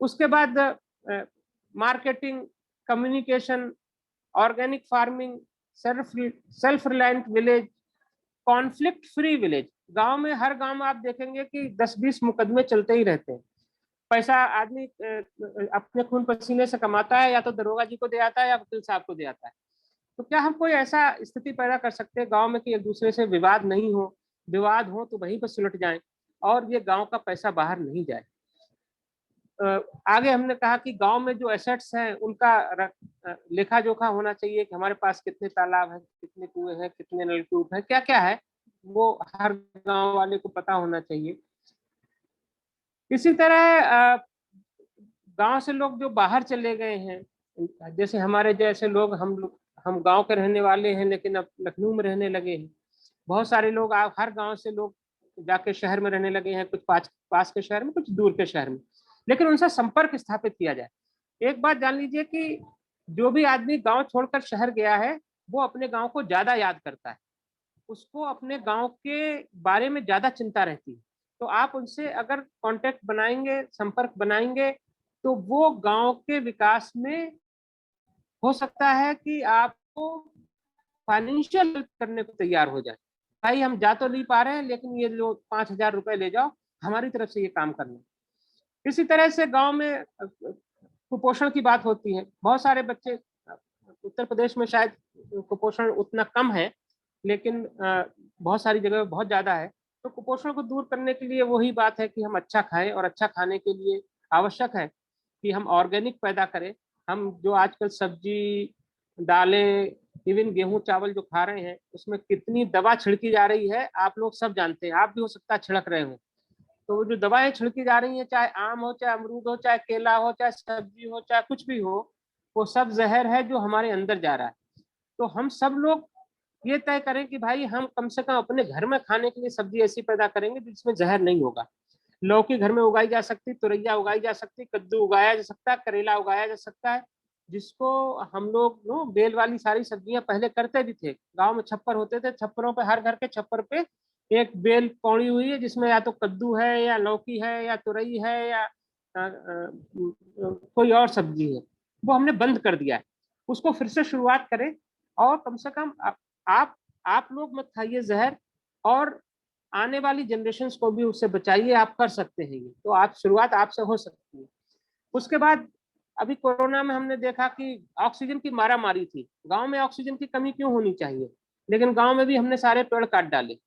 उसके बाद marketing, communication, organic farming, self reliant village, conflict free village. गांव में, हर गांव में आप देखेंगे कि 10-20 मुकदमे चलते ही रहते हैं। पैसा आदमी अपने खून पसीने से कमाता है, या तो दरोगा जी को दे आता है या वकील साहब को दे आता है। तो क्या हम कोई ऐसा स्थिति पैदा कर सकते हैं गांव में कि एक दूसरे से विवाद नहीं हो, विवाद हो तो वहीं पर सुलट जाए और ये गांव का पैसा बाहर नहीं जाए। आगे हमने कहा कि गांव में जो एसेट्स हैं उनका लेखा जोखा होना चाहिए कि हमारे पास कितने तालाब हैं, कितने कुएं हैं, कितने नलकूप हैं, क्या क्या है, वो हर गांव वाले को पता होना चाहिए। इसी तरह गांव से लोग जो बाहर चले गए हैं, जैसे हमारे जैसे लोग, हम गांव के रहने वाले हैं लेकिन अब लखनऊ में रहने लगे हैं। बहुत सारे लोग, हर गांव से लोग जाके शहर में रहने लगे हैं, कुछ पास के शहर में, कुछ दूर के शहर में, लेकिन उनसे संपर्क स्थापित किया जाए। एक बात जान लीजिए कि जो भी आदमी गांव छोड़कर शहर गया है वो अपने गांव को ज्यादा याद करता है, उसको अपने गांव के बारे में ज्यादा चिंता रहती है। तो आप उनसे अगर कांटेक्ट बनाएंगे, संपर्क बनाएंगे, तो वो गांव के विकास में हो सकता है कि आपको फाइनेंशियल हेल्प करने को तैयार हो जाए। भाई हम जा तो नहीं पा रहे हैं लेकिन ये जो 5,000 रुपए ले जाओ, हमारी तरफ से ये काम करना। इसी तरह से गांव में कुपोषण की बात होती है। बहुत सारे बच्चे, उत्तर प्रदेश में शायद कुपोषण उतना कम है लेकिन बहुत सारी जगह बहुत ज्यादा है। तो कुपोषण को दूर करने के लिए वही बात है कि हम अच्छा खाएं, और अच्छा खाने के लिए आवश्यक है कि हम ऑर्गेनिक पैदा करें। हम जो आजकल सब्जी, दालें, इवन गेहूं चावल जो खा रहे हैं उसमें कितनी दवा छिड़की जा रही है आप लोग सब जानते हैं, आप भी हो सकता है छिड़क रहे हो। तो वो जो दवाएं छिड़की जा रही हैं, चाहे आम हो, चाहे अमरूद हो, चाहे केला हो, चाहे सब्जी हो, चाहे कुछ भी हो, वो सब जहर है जो हमारे अंदर जा रहा है। तो हम सब लोग ये तय करें कि भाई हम कम से कम अपने घर में खाने के लिए सब्जी ऐसी पैदा करेंगे जिसमें जहर नहीं होगा। लौकी घर में उगाई जा सकती, तुरैया उगाई जा सकती, कद्दू उगाया जा सकता है, करेला उगाया जा सकता है, जिसको हम लोग नो बेल वाली सारी सब्जियां पहले करते भी थे। गांव में छप्पर होते थे, छप्परों पे, हर घर के छप्पर पे एक बेल पौड़ी हुई है जिसमें या तो कद्दू है या लौकी है या तुरई है या कोई और सब्जी है, वो हमने बंद कर दिया है। उसको फिर से शुरुआत करें और कम से कम आप लोग मत खाइए जहर, और आने वाली जनरेशन को भी उससे बचाइए। आप कर सकते हैं ये, तो आप शुरुआत आपसे हो सकती है। उसके बाद अभी कोरोना में हमने देखा कि ऑक्सीजन की मारामारी थी। गांव में ऑक्सीजन की कमी क्यों होनी चाहिए, लेकिन गांव में भी हमने सारे पेड़ काट डाले।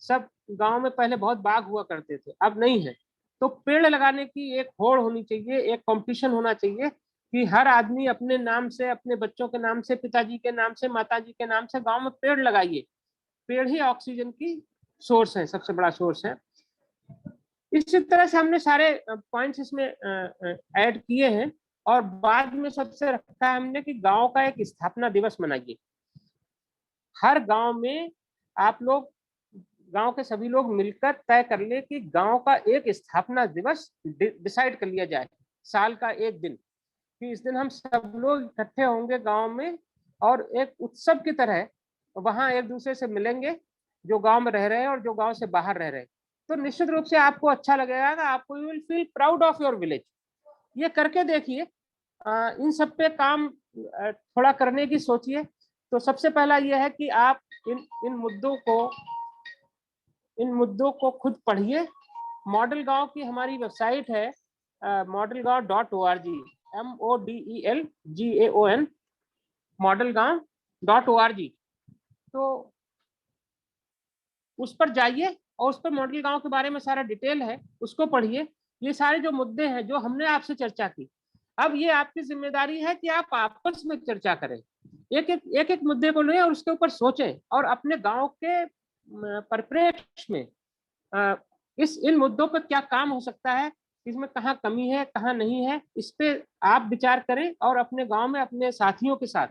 सब गांव में पहले बहुत बाग हुआ करते थे, अब नहीं है। तो पेड़ लगाने की एक होड़ होनी चाहिए, एक कंपटीशन होना चाहिए कि हर आदमी अपने नाम से, अपने बच्चों के नाम से, पिताजी के नाम से, माताजी के नाम से गांव में पेड़ लगाइए। पेड़ ही ऑक्सीजन की सोर्स है, सबसे बड़ा सोर्स है। इसी तरह से हमने सारे पॉइंट्स इसमें ऐड किए हैं। और बाद में सबसे रखा है हमने कि गांव का एक स्थापना दिवस मनाइए। हर गांव में आप लोग, गांव के सभी लोग मिलकर तय कर ले कि गांव का एक स्थापना दिवस डिसाइड कर लिया जाए, साल का एक दिन, कि इस दिन हम सब लोग इकट्ठे होंगे गांव में और एक उत्सव की तरह वहां एक दूसरे से मिलेंगे, जो गांव में रह रहे हैं और जो गांव से बाहर रह रहे हैं। तो निश्चित रूप से आपको अच्छा लगेगा, आपको you will feel proud of your village. ये करके देखिए, इन सब पे काम थोड़ा करने की सोचिए। तो सबसे पहला यह है कि आप इन मुद्दों को खुद पढ़िए। मॉडल गांव की हमारी वेबसाइट है modelgaon.org, MODELGAON, modelgaon.org। तो उस पर जाइए और उस पर मॉडल गांव के बारे में सारा डिटेल है, उसको पढ़िए। ये सारे जो मुद्दे हैं जो हमने आपसे चर्चा की, अब ये आपकी जिम्मेदारी है कि आप आपस में चर्चा करें, एक मुद्दे को लें और उसके ऊपर सोचें और अपने गांव के परिप्रेक्ष्य में इन मुद्दों पर क्या काम हो सकता है, इसमें कहाँ कमी है कहाँ नहीं है, इस पे आप विचार करें और अपने गांव में अपने साथियों के साथ,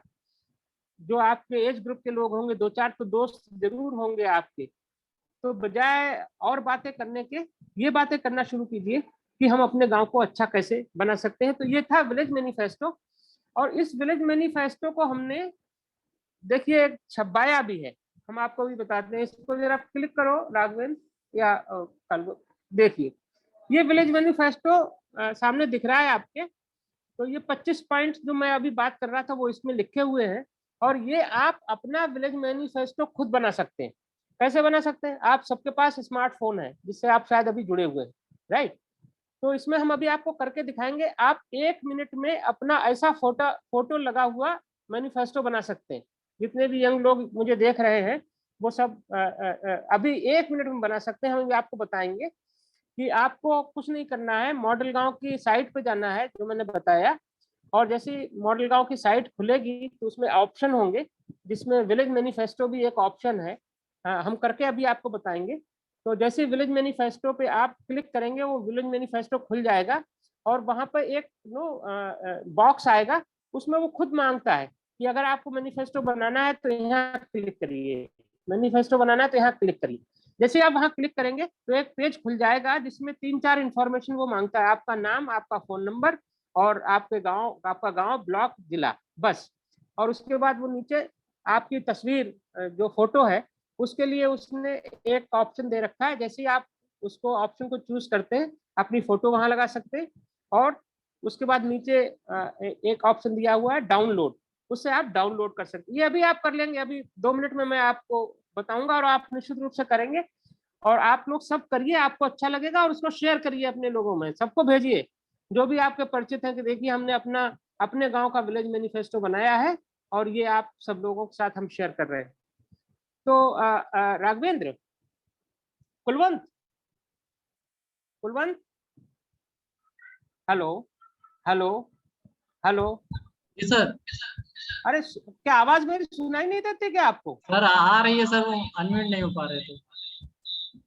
जो आपके एज ग्रुप के लोग होंगे, 2-4 तो दोस्त जरूर होंगे आपके, तो बजाय और बातें करने के ये बातें करना शुरू कीजिए कि हम अपने गांव को अच्छा कैसे बना सकते हैं। तो ये था विलेज मैनिफेस्टो। और इस विलेज मैनिफेस्टो को हमने देखिए एक छपाया भी है, हम आपको भी बताते हैं। इसको जरा क्लिक करो राघवेंद्र या देखिए, ये विलेज मैनिफेस्टो सामने दिख रहा है आपके। तो ये 25 पॉइंट्स जो मैं अभी बात कर रहा था वो इसमें लिखे हुए हैं, और ये आप अपना विलेज मैनिफेस्टो खुद बना सकते हैं। कैसे बना सकते हैं? आप सबके पास स्मार्टफोन है जिससे आप शायद अभी जुड़े हुए हैं, राइट? तो इसमें हम अभी आपको करके दिखाएंगे। आप 1 मिनट में अपना ऐसा फोटो लगा हुआ मैनिफेस्टो बना सकते हैं। जितने भी यंग लोग मुझे देख रहे हैं वो सब अभी 1 मिनट में बना सकते हैं। हम आपको बताएंगे कि आपको कुछ नहीं करना है, मॉडल गांव की साइट पे जाना है जो मैंने बताया, और जैसे मॉडल गांव की साइट खुलेगी तो उसमें ऑप्शन होंगे जिसमें विलेज मैनिफेस्टो भी एक ऑप्शन है। हम करके अभी आपको बताएंगे। तो जैसे विलेज मैनिफेस्टो पे आप क्लिक करेंगे वो विलेज मैनिफेस्टो खुल जाएगा, और वहां पर एक बॉक्स आएगा, उसमें वो खुद मांगता है कि अगर आपको मैनिफेस्टो बनाना है तो यहाँ क्लिक करिए, मैनिफेस्टो बनाना है तो यहाँ क्लिक करिए। जैसे आप वहां क्लिक करेंगे तो एक पेज खुल जाएगा जिसमें 3-4 इंफॉर्मेशन वो मांगता है, आपका नाम, आपका फोन नंबर और आपका गांव, ब्लॉक, जिला, बस। और उसके बाद वो नीचे आपकी तस्वीर जो फोटो है उसके लिए उसने एक ऑप्शन दे रखा है। जैसे ही आप उसको ऑप्शन को चूज करते हैं अपनी फोटो वहां लगा सकते हैं, और उसके बाद नीचे एक ऑप्शन दिया हुआ है डाउनलोड, उससे आप डाउनलोड कर सकते हैं। ये अभी आप कर लेंगे, अभी 2 मिनट में मैं आपको बताऊंगा और आप निश्चित रूप से करेंगे। और आप लोग सब करिए, आपको अच्छा लगेगा, और उसको शेयर करिए अपने लोगों में, सबको भेजिए जो भी आपके परिचित हैं कि देखिए हमने अपने गांव का विलेज मैनिफेस्टो बनाया है और ये आप सब लोगों के साथ हम शेयर कर रहे हैं। तो Raghavendra, Kulwant, hello hello hello. जी सर। अरे क्या आवाज मेरी सुनाई नहीं देती क्या आपको? सर आ रही है सर, वो अनम्यूट नहीं हो पा रहे थे।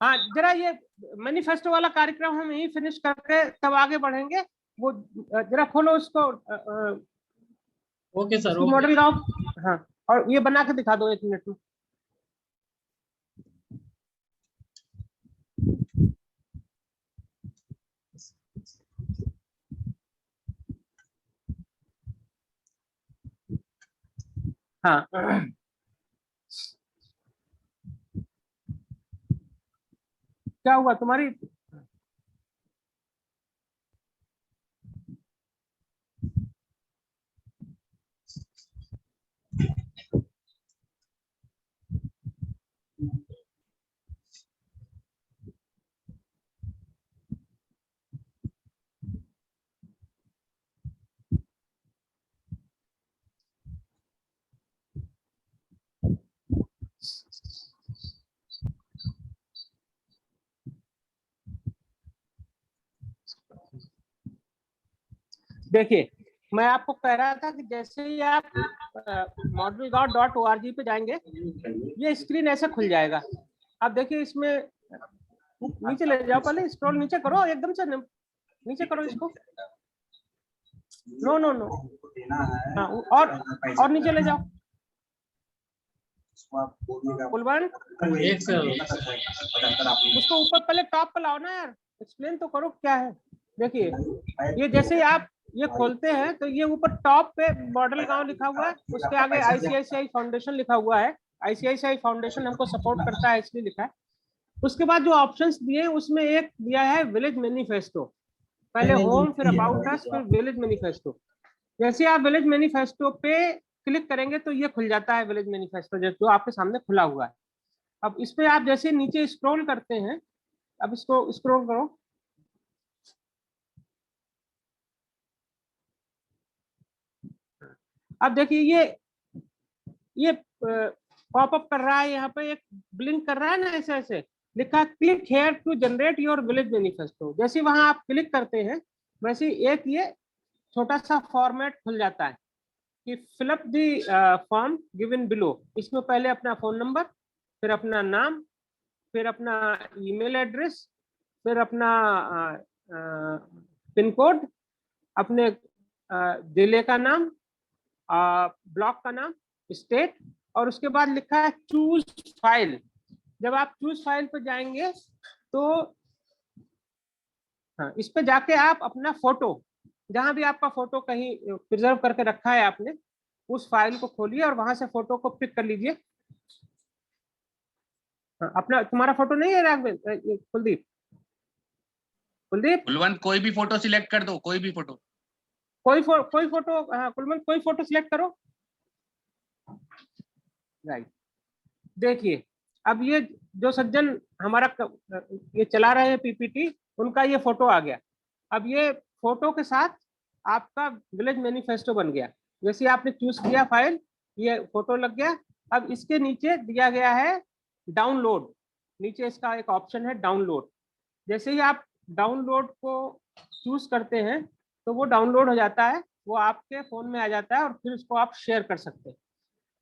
हाँ, जरा ये मैनिफेस्टो वाला कार्यक्रम हम यही फिनिश करके तब आगे बढ़ेंगे। वो जरा खोलो उसको, ओके सर। मॉडल गांव, हाँ, और ये बना के दिखा दो 1 मिनट में। हाँ, क्या हुआ तुम्हारी? देखिए, मैं आपको कह रहा था कि जैसे ही आप modelgaon.org पे जाएंगे ये स्क्रीन ऐसे खुल जाएगा। अब देखिए इसमें नीचे ले जाओ, पहले स्क्रॉल नीचे करो, एकदम से नीचे करो इसको। नो नो नो, हाँ, और नीचे ले जाओ। कुलवंत, उसको ऊपर पहले टॉप पे लाओ ना यार, एक्सप्लेन तो करो क्या है। देखिए ये जैसे ही आप ये खोलते हैं तो ये ऊपर टॉप पे मॉडल गांव लिखा हुआ है, उसके आगे ICICI फाउंडेशन लिखा हुआ है। ICICI फाउंडेशन हमको सपोर्ट करता है इसलिए लिखा है। उसके बाद जो ऑप्शंस दिए उसमें एक दिया है विलेज मैनिफेस्टो, पहले होम, फिर अबाउट अस, फिर विलेज मैनिफेस्टो। जैसे आप विलेज मैनिफेस्टो पे क्लिक करेंगे तो ये खुल जाता है विलेज मैनिफेस्टो जो आपके सामने खुला हुआ है। अब इस पे आप जैसे नीचे स्क्रॉल करते हैं, अब इसको स्क्रॉल करो, अब देखिए ये पॉपअप कर रहा है, यहाँ पे एक ब्लिंक कर रहा है ना, ऐसे ऐसे लिखा click here to generate your village manifesto. जैसे वहां आप क्लिक करते हैं वैसे एक ये छोटा सा फॉर्मेट खुल जाता है कि fill up the form given below. इसमें पहले अपना फोन नंबर, फिर अपना नाम, फिर अपना ईमेल एड्रेस, फिर अपना पिन कोड, अपने जिले का नाम, ब्लॉक का नाम, स्टेट, और उसके बाद लिखा है चूज फाइल। जब आप चूज फाइल पर जाएंगे तो हाँ, इस पे जाके आप अपना फोटो, जहां भी आपका फोटो कहीं प्रिजर्व करके रखा है आपने, उस फाइल को खोलिए और वहां से फोटो को पिक कर लीजिए। हाँ, अपना तुम्हारा फोटो नहीं है राघवेंद्र, कुलदीप? कुलदीप कुलवंत कोई भी फोटो सिलेक्ट कर दो, कोई भी फोटो। कोई फोटो, हाँ कुलवंत कोई फोटो सिलेक्ट करो। राइट, देखिए अब ये जो सज्जन हमारा ये चला रहे हैं पीपीटी, उनका ये फोटो आ गया। अब ये फोटो के साथ आपका विलेज मैनिफेस्टो बन गया। जैसे आपने चूज किया फाइल, ये फोटो लग गया। अब इसके नीचे दिया गया है डाउनलोड, नीचे इसका एक ऑप्शन है डाउनलोड। जैसे ही आप डाउनलोड को चूज करते हैं तो वो डाउनलोड हो जाता है, वो आपके फोन में आ जाता है और फिर उसको आप शेयर कर सकते हैं।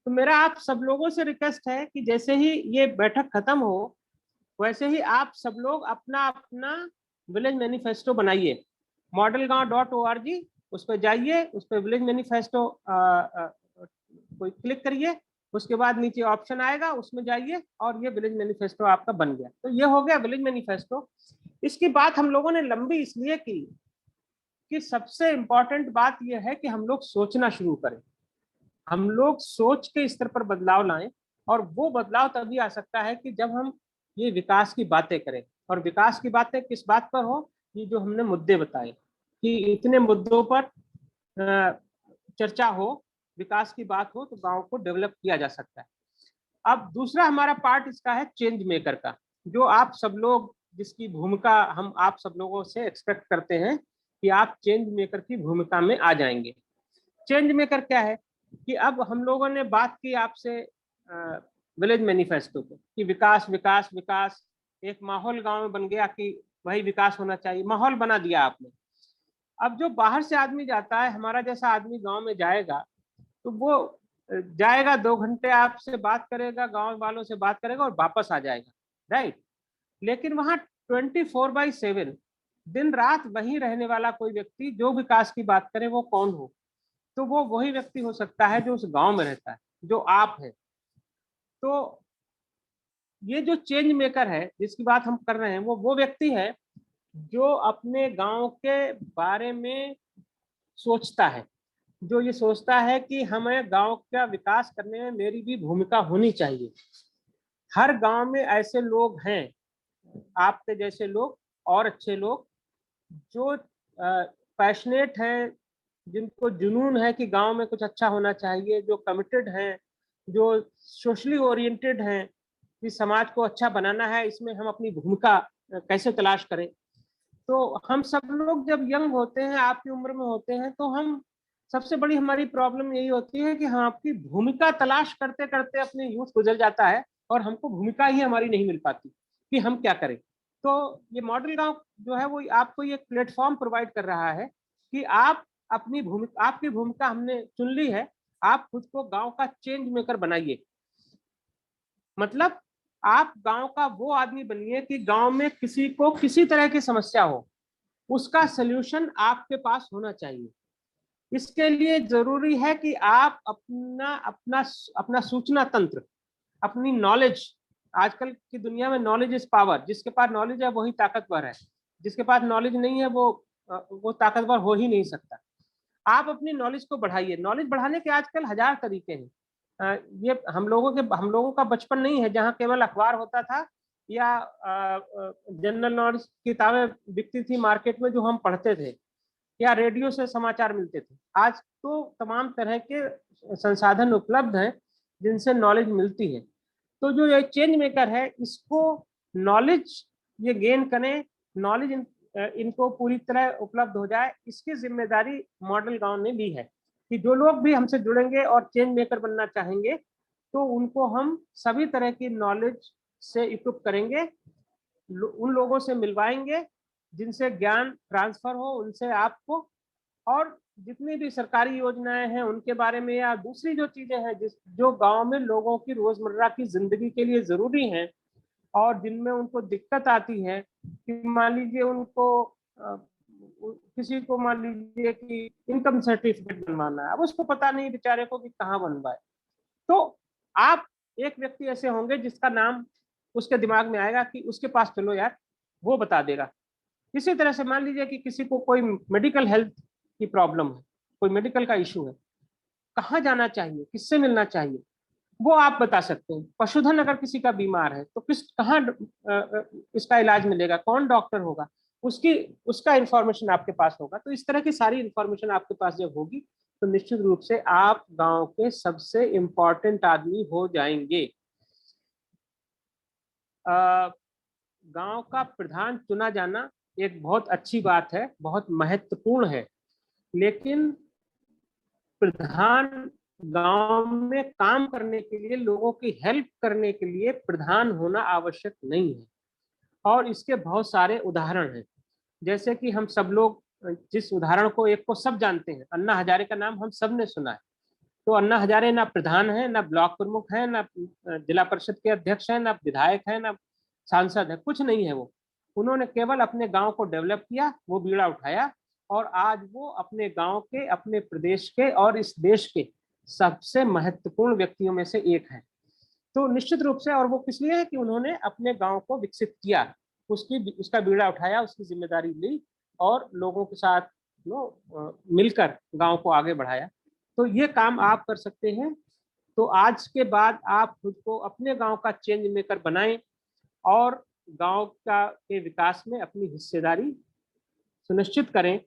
तो मेरा आप सब लोगों से रिक्वेस्ट है कि जैसे ही ये बैठक खत्म हो वैसे ही आप सब लोग अपना अपना विलेज मैनिफेस्टो बनाइए। modelgaon.org, उस पर जाइए, उस पर विलेज मैनिफेस्टो कोई क्लिक करिए, उसके बाद नीचे ऑप्शन आएगा, उसमें जाइए और ये विलेज मैनिफेस्टो आपका बन गया। तो ये हो गया विलेज मैनिफेस्टो। इसकी बात हम लोगों ने लंबी इसलिए की कि सबसे इंपॉर्टेंट बात यह है कि हम लोग सोचना शुरू करें, हम लोग सोच के स्तर पर बदलाव लाएं। और वो बदलाव तभी आ सकता है कि जब हम ये विकास की बातें करें। और विकास की बातें किस बात पर हो, ये जो हमने मुद्दे बताए कि इतने मुद्दों पर चर्चा हो, विकास की बात हो, तो गांव को डेवलप किया जा सकता है। अब दूसरा हमारा पार्ट इसका है चेंज मेकर का, जो आप सब लोग, जिसकी भूमिका हम आप सब लोगों से एक्सपेक्ट करते हैं कि आप चेंज मेकर की भूमिका में आ जाएंगे। चेंज मेकर क्या है कि अब हम लोगों ने बात की आपसे विलेज मैनिफेस्टो को कि विकास विकास विकास, एक माहौल गांव में बन गया कि वही विकास होना चाहिए, माहौल बना दिया आपने। अब जो बाहर से आदमी जाता है, हमारा जैसा आदमी गांव में जाएगा, तो वो जाएगा 2 घंटे आपसे बात करेगा, गांव वालों से बात करेगा और वापस आ जाएगा, राइट। लेकिन वहां 24/7 दिन रात वहीं रहने वाला कोई व्यक्ति जो विकास की बात करे वो कौन हो, तो वो वही व्यक्ति हो सकता है जो उस गांव में रहता है, जो आप है। तो ये जो चेंज मेकर है जिसकी बात हम कर रहे हैं, वो व्यक्ति है जो अपने गांव के बारे में सोचता है, जो ये सोचता है कि हमें गांव का विकास करने में मेरी भी भूमिका होनी चाहिए। हर गांव में ऐसे लोग हैं, आपके जैसे लोग और अच्छे लोग, जो पैशनेट हैं, जिनको जुनून है कि गांव में कुछ अच्छा होना चाहिए, जो कमिटेड हैं, जो सोशली ओरिएंटेड हैं कि समाज को अच्छा बनाना है, इसमें हम अपनी भूमिका कैसे तलाश करें। तो हम सब लोग जब यंग होते हैं, आपकी उम्र में होते हैं, तो हम सबसे बड़ी हमारी प्रॉब्लम यही होती है कि हम आपकी भूमिका तलाश करते करते अपने यूथ गुजर जाता है और हमको भूमिका ही हमारी नहीं मिल पाती कि हम क्या करें। तो ये मॉडल गांव जो है वो आपको ये प्लेटफॉर्म प्रोवाइड कर रहा है कि आप अपनी भूमिका, आपकी भूमिका हमने चुन ली है, आप खुद को गांव का चेंज मेकर बनाइए। मतलब आप गांव का वो आदमी बनिए कि गांव में किसी को किसी तरह की समस्या हो, उसका सलूशन आपके पास होना चाहिए। इसके लिए जरूरी है कि आप अपना अपना अपना सूचना तंत्र, अपनी नॉलेज, आजकल की दुनिया में नॉलेज इज पावर, जिसके पास नॉलेज है वही ताकतवर है, जिसके पास नॉलेज नहीं है वो ताकतवर हो ही नहीं सकता। आप अपनी नॉलेज को बढ़ाइए। नॉलेज बढ़ाने के आजकल 1000 तरीके हैं। ये हम लोगों का बचपन नहीं है जहाँ केवल अखबार होता था या जनरल नॉलेज किताबें बिकती थी मार्केट में जो हम पढ़ते थे, या रेडियो से समाचार मिलते थे। आज तो तमाम तरह के संसाधन उपलब्ध हैं जिनसे नॉलेज मिलती है। तो जो ये चेंज मेकर है, इसको नॉलेज ये गेन करें, नॉलेज इनको पूरी तरह उपलब्ध हो जाए, इसकी जिम्मेदारी मॉडल गांव ने ली है कि जो लोग भी हमसे जुड़ेंगे और चेंज मेकर बनना चाहेंगे तो उनको हम सभी तरह की नॉलेज से इक्विप करेंगे, उन लोगों से मिलवाएंगे जिनसे ज्ञान ट्रांसफर हो उनसे आपको, और जितनी भी सरकारी योजनाएं हैं उनके बारे में या दूसरी जो चीजें हैं जो गांव में लोगों की रोजमर्रा की जिंदगी के लिए जरूरी हैं और जिनमें उनको दिक्कत आती है कि मान लीजिए उनको किसी को मान लीजिए कि इनकम सर्टिफिकेट बनवाना है, अब उसको पता नहीं बेचारे को कि कहाँ बनवाए, तो आप एक व्यक्ति ऐसे होंगे जिसका नाम उसके दिमाग में आएगा कि उसके पास चलो यार, वो बता देगा। इसी तरह से मान लीजिए कि किसी को कोई मेडिकल हेल्थ की प्रॉब्लम है, कोई मेडिकल का इशू है, कहाँ जाना चाहिए, किससे मिलना चाहिए, वो आप बता सकते हैं। पशुधन अगर किसी का बीमार है तो कहाँ इसका इलाज मिलेगा, कौन डॉक्टर होगा, उसका इंफॉर्मेशन आपके पास होगा। तो इस तरह की सारी इंफॉर्मेशन आपके पास जब होगी तो निश्चित रूप से आप गांव के सबसे इम्पोर्टेंट आदमी हो जाएंगे। गांव का प्रधान चुना जाना एक बहुत अच्छी बात है, बहुत महत्वपूर्ण है, लेकिन प्रधान गांव में काम करने के लिए, लोगों की हेल्प करने के लिए प्रधान होना आवश्यक नहीं है। और इसके बहुत सारे उदाहरण हैं, जैसे कि हम सब लोग जिस उदाहरण को एक को सब जानते हैं, अन्ना हजारे का नाम हम सब ने सुना है। तो अन्ना हजारे ना प्रधान है, ना ब्लॉक प्रमुख है, ना जिला परिषद के अध्यक्ष है, ना विधायक है, ना सांसद है, कुछ नहीं है। वो उन्होंने केवल अपने गांव को डेवलप किया, वो बीड़ा उठाया और आज वो अपने गांव के, अपने प्रदेश के और इस देश के सबसे महत्वपूर्ण व्यक्तियों में से एक है। तो निश्चित रूप से, और वो किस लिए है कि उन्होंने अपने गांव को विकसित किया, उसका बीड़ा उठाया, उसकी जिम्मेदारी ली और लोगों के साथ मिलकर गांव को आगे बढ़ाया। तो ये काम आप कर सकते हैं। तो आज के बाद आप खुद को अपने गांव का चेंज मेकर बनाएं और गांव के विकास में अपनी हिस्सेदारी सुनिश्चित करें।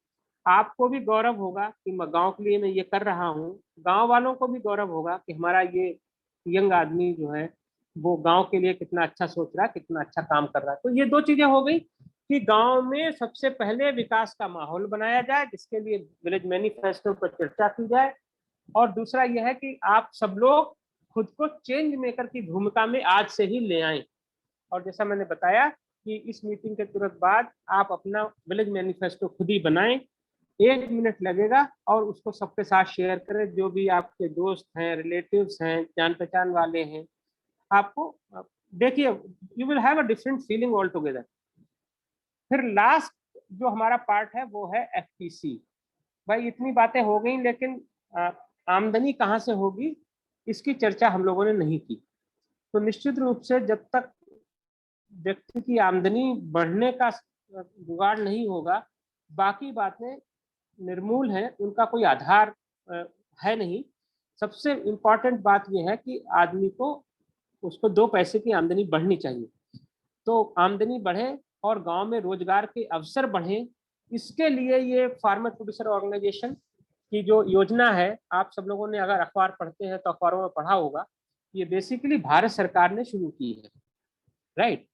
आपको भी गौरव होगा कि मैं गांव के लिए मैं ये कर रहा हूँ, गांव वालों को भी गौरव होगा कि हमारा ये यंग आदमी जो है वो गांव के लिए कितना अच्छा सोच रहा है, कितना अच्छा काम कर रहा है। तो ये दो चीजें हो गई कि गांव में सबसे पहले विकास का माहौल बनाया जाए, जिसके लिए विलेज मैनिफेस्टो पर चर्चा की जाए, और दूसरा यह है कि आप सब लोग खुद को चेंज मेकर की भूमिका में आज से ही ले आएं। और जैसा मैंने बताया कि इस मीटिंग के तुरंत बाद आप अपना विलेज मैनिफेस्टो खुद ही बनाएं, 1 मिनट लगेगा, और उसको सबके साथ शेयर करें, जो भी आपके दोस्त हैं, रिलेटिव्स हैं, जान पहचान वाले हैं। आपको देखिए, you will have a different feeling all together. फिर लास्ट जो हमारा पार्ट है वो है एफपीसी। भाई इतनी बातें हो गई, लेकिन आमदनी कहाँ से होगी इसकी चर्चा हम लोगों ने नहीं की। तो निश्चित रूप से जब तक व्यक्ति की आमदनी बढ़ने का जुगाड़ नहीं होगा, बाकी बातें निर्मूल हैं, उनका कोई आधार है नहीं। सबसे इम्पोर्टेंट बात यह है कि आदमी को, उसको 2 पैसे की आमदनी बढ़नी चाहिए। तो आमदनी बढ़े और गांव में रोजगार के अवसर बढ़े, इसके लिए ये फार्मर प्रोड्यूसर ऑर्गेनाइजेशन की जो योजना है, आप सब लोगों ने अगर अखबार पढ़ते हैं तो अखबारों में पढ़ा होगा, ये बेसिकली भारत सरकार ने शुरू की है, राइट।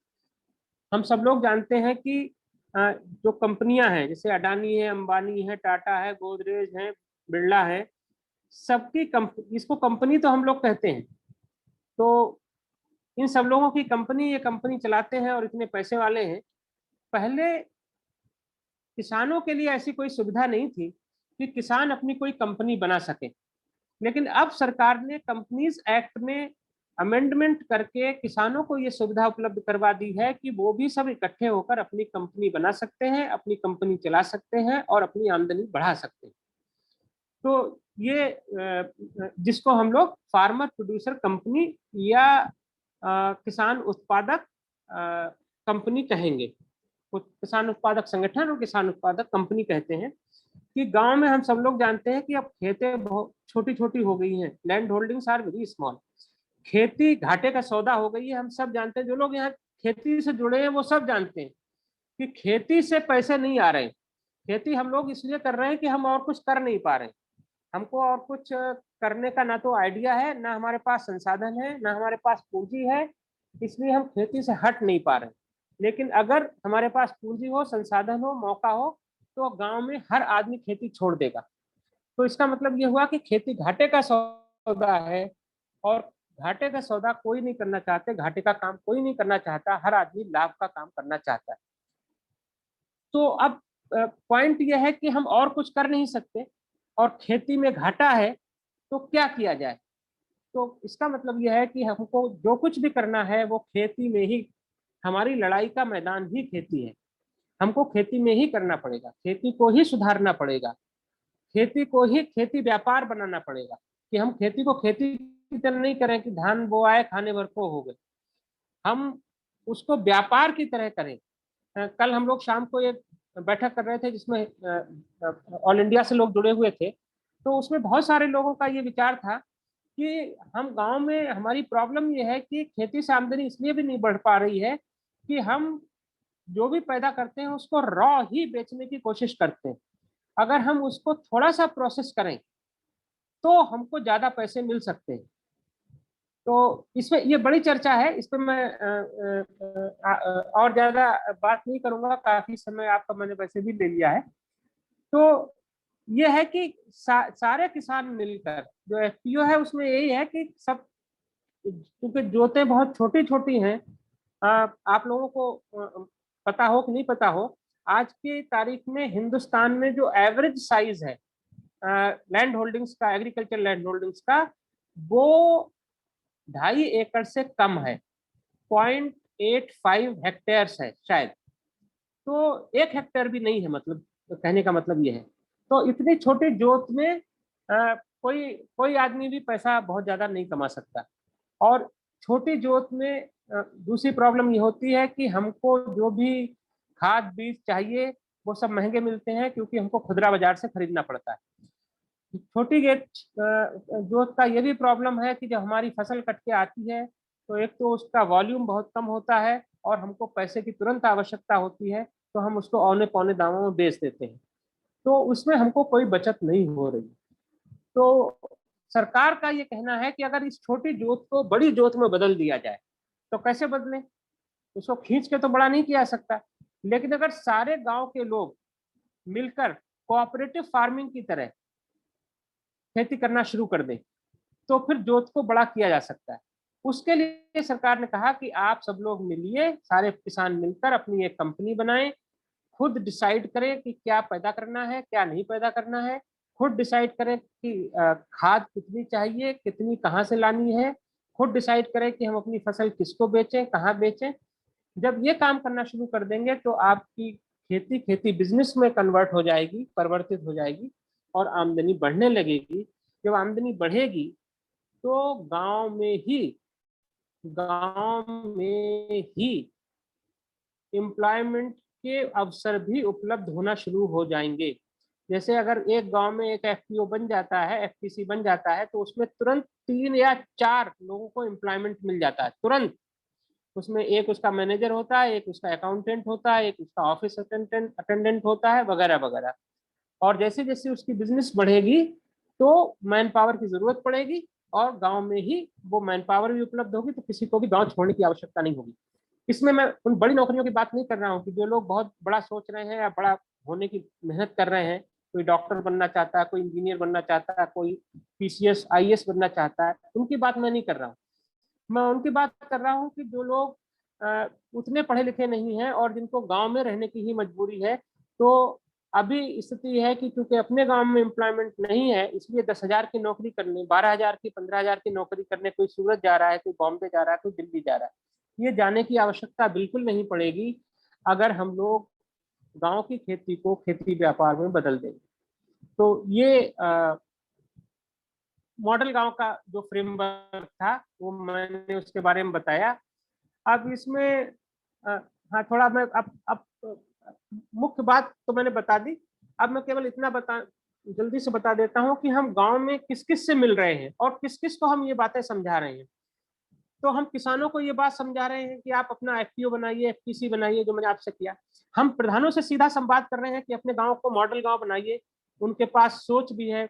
हम सब लोग जानते हैं कि जो कंपनियां हैं, जैसे अडानी है, अंबानी है, टाटा है, गोदरेज है, बिरला है, सबकी इसको कंपनी तो हम लोग कहते हैं। तो इन सब लोगों की कंपनी, ये कंपनी चलाते हैं और इतने पैसे वाले हैं। पहले किसानों के लिए ऐसी कोई सुविधा नहीं थी कि किसान अपनी कोई कंपनी बना सके, लेकिन अब सरकार ने कंपनीज एक्ट में अमेंडमेंट करके किसानों को ये सुविधा उपलब्ध करवा दी है कि वो भी सब इकट्ठे होकर अपनी कंपनी बना सकते हैं, अपनी कंपनी चला सकते हैं और अपनी आमदनी बढ़ा सकते हैं। तो ये जिसको हम लोग फार्मर प्रोड्यूसर कंपनी या किसान उत्पादक कंपनी कहेंगे, किसान उत्पादक संगठन और किसान उत्पादक कंपनी कहते हैं। कि गांव में हम सब लोग जानते हैं कि अब खेतें बहुत छोटी छोटी हो गई हैं, land holdings are very small, खेती घाटे का सौदा हो गई है। हम सब जानते हैं, जो लोग यहाँ खेती से जुड़े हैं वो सब जानते हैं कि खेती से पैसे नहीं आ रहे। खेती हम लोग इसलिए कर रहे हैं कि हम और कुछ कर नहीं पा रहे, हमको और कुछ करने का ना तो आइडिया है, ना हमारे पास संसाधन है, ना हमारे पास पूंजी है, इसलिए हम खेती से हट नहीं पा रहे। लेकिन अगर हमारे पास पूंजी हो, संसाधन हो, मौका हो, तो गांव में हर आदमी खेती छोड़ देगा। तो इसका मतलब ये हुआ कि खेती घाटे का सौदा है, और घाटे का सौदा कोई नहीं करना चाहते, घाटे का काम कोई नहीं करना चाहता, हर आदमी लाभ का काम करना चाहता है। तो अब पॉइंट यह है कि हम और कुछ कर नहीं सकते और खेती में घाटा है, तो क्या किया जाए। तो इसका मतलब यह है कि हमको जो कुछ भी करना है वो खेती में ही, हमारी लड़ाई का मैदान ही खेती है, हमको खेती में ही करना पड़ेगा, खेती को ही सुधारना पड़ेगा, खेती को ही खेती व्यापार बनाना पड़ेगा, कि हम खेती को खेती की तरह नहीं करें कि धान बोआए खाने भर को हो गए, हम उसको व्यापार की तरह करें। कल हम लोग शाम को एक बैठक कर रहे थे जिसमें ऑल इंडिया से लोग जुड़े हुए थे, तो उसमें बहुत सारे लोगों का ये विचार था कि हम गांव में, हमारी प्रॉब्लम ये है कि खेती से आमदनी इसलिए भी नहीं बढ़ पा रही है कि हम जो भी पैदा करते हैं उसको रॉ ही बेचने की कोशिश करते हैं। अगर हम उसको थोड़ा सा प्रोसेस करें तो हमको ज्यादा पैसे मिल सकते हैं। तो इसमें ये बड़ी चर्चा है, इस पर मैं और ज्यादा बात नहीं करूंगा, काफी समय आपका मैंने वैसे भी ले लिया है। तो ये है कि सारे किसान मिलकर, जो एफपीओ है उसमें यही है कि सब, क्योंकि जोतें बहुत छोटी छोटी हैं, आप लोगों को पता हो कि नहीं पता हो, आज की तारीख में हिंदुस्तान में जो एवरेज साइज है लैंड होल्डिंग्स का, एग्रीकल्चर लैंड होल्डिंग्स का, वो 2.5 एकड़ से कम है, 0.85 हेक्टेयर्स है शायद। तो 1 हेक्टेयर भी नहीं है, मतलब तो कहने का मतलब ये है। तो इतनी छोटी जोत में कोई आदमी भी पैसा बहुत ज्यादा नहीं कमा सकता। और छोटी जोत में दूसरी प्रॉब्लम ये होती है कि हमको जो भी खाद बीज चाहिए वो सब महंगे मिलते हैं, क्योंकि हमको खुदरा बाजार से खरीदना पड़ता है। छोटी जोत का ये भी प्रॉब्लम है कि जब हमारी फसल कट के आती है तो एक तो उसका वॉल्यूम बहुत कम होता है और हमको पैसे की तुरंत आवश्यकता होती है, तो हम उसको औने पौने दामों में बेच देते हैं, तो उसमें हमको कोई बचत नहीं हो रही। तो सरकार का ये कहना है कि अगर इस छोटी जोत को बड़ी जोत में बदल दिया जाए, तो कैसे बदलें, उसको खींच के तो बड़ा नहीं किया जा सकता, लेकिन अगर सारे गांव के लोग मिलकर कोऑपरेटिव फार्मिंग की तरह खेती करना शुरू कर दें, तो फिर जोत को बड़ा किया जा सकता है। उसके लिए सरकार ने कहा कि आप सब लोग मिलिए, सारे किसान मिलकर अपनी एक कंपनी बनाएं, खुद डिसाइड करें कि क्या पैदा करना है, क्या नहीं पैदा करना है, खुद डिसाइड करें कि खाद कितनी चाहिए, कितनी कहाँ से लानी है, खुद डिसाइड करें कि हम अपनी फसल किसको बेचें, कहाँ बेचें। जब ये काम करना शुरू कर देंगे तो आपकी खेती बिजनेस में कन्वर्ट हो जाएगी, परिवर्तित हो जाएगी और आमदनी बढ़ने लगेगी। जब आमदनी बढ़ेगी तो गांव में ही एम्प्लॉयमेंट के अवसर भी उपलब्ध होना शुरू हो जाएंगे। जैसे अगर एक गांव में एक एफपीओ बन जाता है, एफपीसी बन जाता है, तो उसमें तुरंत 3 या 4 लोगों को एम्प्लॉयमेंट मिल जाता है तुरंत। उसमें एक उसका मैनेजर होता है, एक उसका अकाउंटेंट होता है, एक उसका ऑफिस अटेंडेंट होता है, वगैरह वगैरह। और जैसे जैसे उसकी बिजनेस बढ़ेगी तो मैन पावर की जरूरत पड़ेगी और गांव में ही वो मैन पावर भी उपलब्ध होगी, तो किसी को भी गांव छोड़ने की आवश्यकता नहीं होगी। इसमें मैं उन बड़ी नौकरियों की बात नहीं कर रहा हूँ कि जो लोग बहुत बड़ा सोच रहे हैं या बड़ा होने की मेहनत कर रहे हैं, कोई डॉक्टर बनना चाहता है, कोई इंजीनियर बनना चाहता है, कोई पीसीएस आईएएस बनना चाहता है, उनकी बात मैं नहीं कर रहा हूँ। मैं उनकी बात कर रहा हूँ कि जो लोग उतने पढ़े लिखे नहीं हैं और जिनको गांव में रहने की ही मजबूरी है। तो अभी स्थिति है कि क्योंकि अपने गांव में एम्प्लॉयमेंट नहीं है, इसलिए 10,000 की नौकरी करने, 12,000 की, 15,000 की नौकरी करने कोई सूरत जा रहा है, कोई बॉम्बे जा रहा है, कोई दिल्ली जा रहा है। ये जाने की आवश्यकता बिल्कुल नहीं पड़ेगी अगर हम लोग गांव की खेती को खेती व्यापार में बदल देंगे। तो ये मॉडल गांव का जो फ्रेमवर्क था वो मैंने उसके बारे में बताया। अब इसमें हाँ, थोड़ा मैं अब मुख्य बात तो मैंने बता दी। अब मैं केवल इतना जल्दी से बता देता हूँ कि हम गांव में किस किस से मिल रहे हैं और किस किस को हम ये बातें समझा रहे हैं। तो हम किसानों को ये बात समझा रहे हैं कि आप अपना एफपीओ बनाइए, एफपीसी बनाइए, जो मैंने आपसे किया। हम प्रधानों से सीधा संवाद कर रहे हैं कि अपने गांव को मॉडल गांव बनाइए, उनके पास सोच भी है,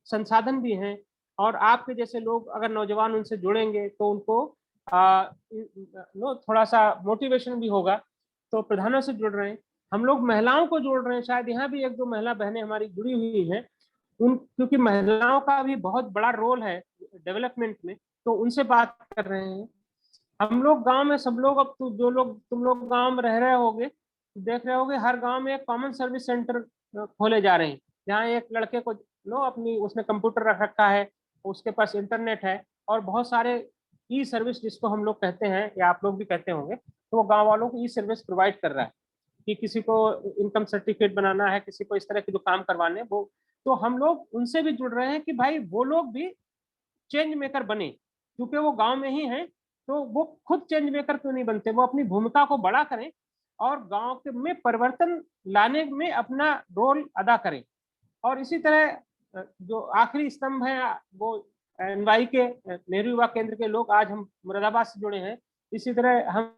संसाधन भी हैं, और आपके जैसे लोग अगर नौजवान उनसे जुड़ेंगे तो उनको थोड़ा सा मोटिवेशन भी होगा। तो प्रधानों से जुड़ रहे हैं हम लोग, महिलाओं को जोड़ रहे हैं, शायद यहाँ भी एक दो महिला बहनें हमारी जुड़ी हुई हैं उन, क्योंकि महिलाओं का भी बहुत बड़ा रोल है डेवलपमेंट में, तो उनसे बात कर रहे हैं। हम लोग गांव में सब लोग, अब जो लोग तुम लोग गांव में रह रहे होगे, देख रहे होगे हर गांव में एक कॉमन सर्विस सेंटर खोले जा रहे हैं, जहाँ एक लड़के को अपनी उसने कंप्यूटर रख रखा है, उसके पास इंटरनेट है और बहुत सारे ई सर्विस जिसको हम लोग कहते हैं या आप लोग भी कहते होंगे, तो वो गांव वालों को ई सर्विस प्रोवाइड कर रहा है कि किसी को इनकम सर्टिफिकेट बनाना है, किसी को इस तरह के जो काम करवाने वो, तो हम लोग उनसे भी जुड़ रहे हैं कि भाई वो लोग भी चेंज मेकर बने, क्योंकि वो गांव में ही हैं, तो वो खुद चेंज मेकर क्यों नहीं बनते, वो अपनी भूमिका को बड़ा करें और गांव के में परिवर्तन लाने में अपना रोल अदा करें। और इसी तरह जो आखिरी स्तंभ है वो एनवाई के नेहरू युवा केंद्र के लोग, आज हम मुरादाबाद से जुड़े हैं, इसी तरह हम